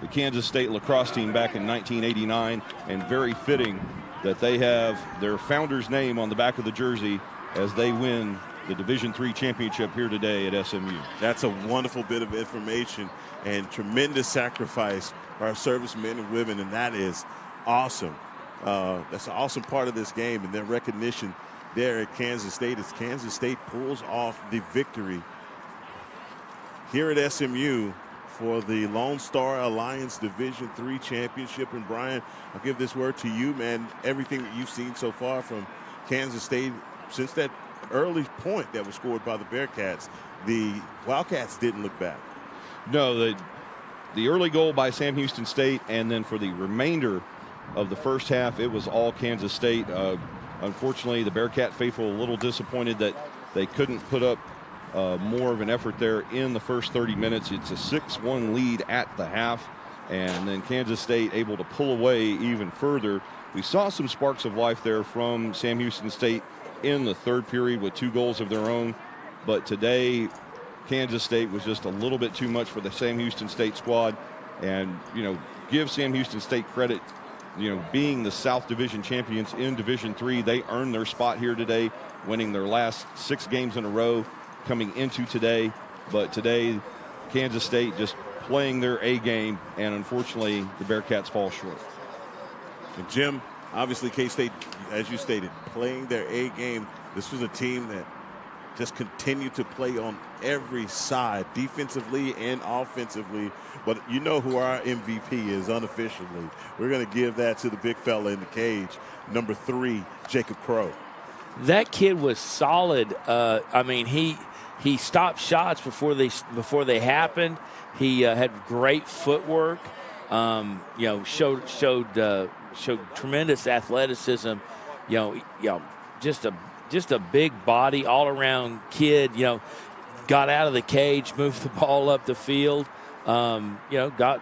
the Kansas State lacrosse team back in 1989, and very fitting that they have their founder's name on the back of the jersey as they win the Division III championship here today at SMU. That's a wonderful bit of information and tremendous sacrifice for our servicemen and women, and that is awesome. That's an awesome part of this game, and their recognition there at Kansas State as Kansas State pulls off the victory here at SMU for the Lone Star Alliance Division III championship. And Brian, I'll give this word to you, man. Everything that you've seen so far from Kansas State since that early point that was scored by the Bearcats, the Wildcats didn't look back. No, the early goal by Sam Houston State, and then for the remainder of the first half, it was all Kansas State. Unfortunately, the Bearcat faithful a little disappointed that they couldn't put up more of an effort there in the first 30 minutes. It's a 6-1 lead at the half, and then Kansas State able to pull away even further. We saw some sparks of life there from Sam Houston State in the third period with 2 goals of their own, but today Kansas State was just a little bit too much for the Sam Houston State squad. And give Sam Houston State credit, being the South Division champions in Division III, they earned their spot here today, winning their last 6 games in a row coming into today. But today, Kansas State just playing their A game, and unfortunately, the Bearcats fall short. And Jim, obviously K-State, as you stated, playing their A game. This was a team that just continued to play on every side, defensively and offensively. But you know who our MVP is unofficially. We're going to give that to the big fella in the cage, number 3, Jacob Crow. That kid was solid. I mean, he stopped shots before they happened. He had great footwork. Showed tremendous athleticism. Just a big body, all around kid. Got out of the cage, moved the ball up the field. Got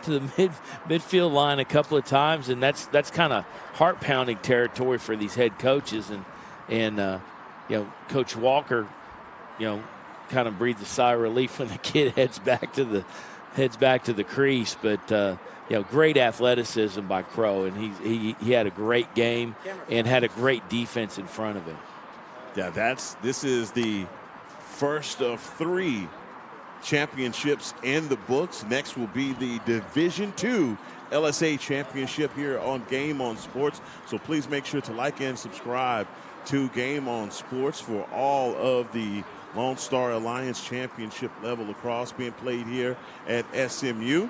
to the midfield line a couple of times, and that's kind of heart pounding territory for these head coaches. And And, Coach Walker, kind of breathed a sigh of relief when the kid heads back to the crease. But, great athleticism by Crow, and he had a great game and had a great defense in front of him. Yeah, this is the first of 3 championships in the books. Next will be the Division II LSA championship here on Game on Sports. So please make sure to like and subscribe to Game on Sports for all of the Lone Star Alliance championship level lacrosse being played here at SMU.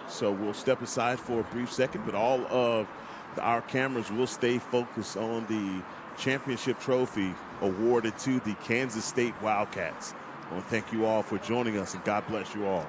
So we'll step aside for a brief second, but all of our cameras will stay focused on the championship trophy awarded to the Kansas State Wildcats. I want to thank you all for joining us, and God bless you all.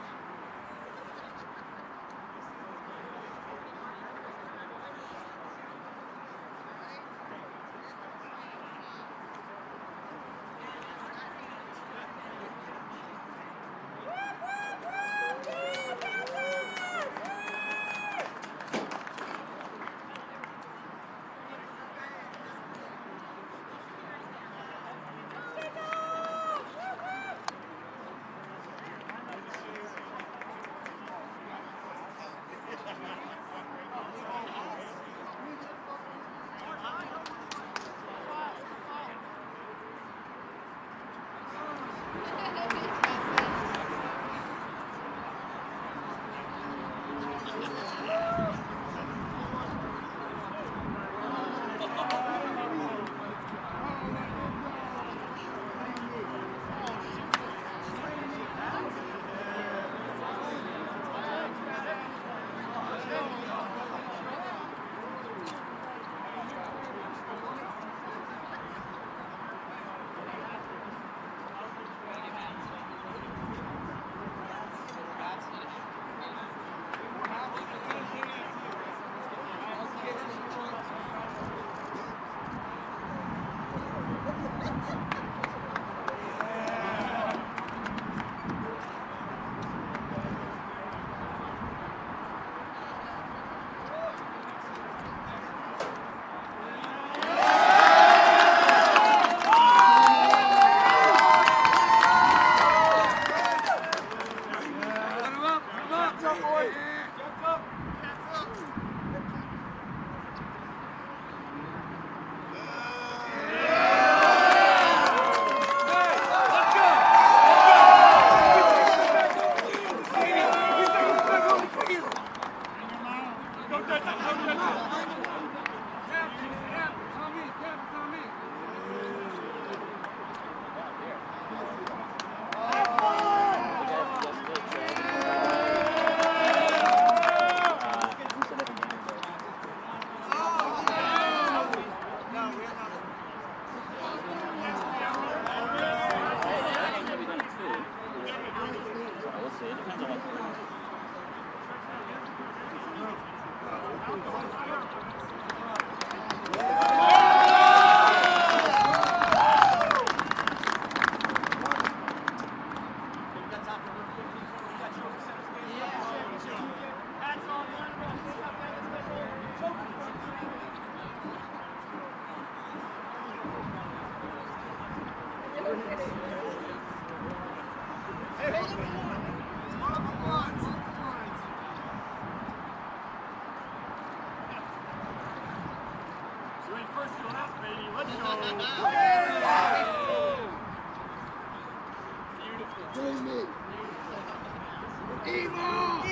Evil!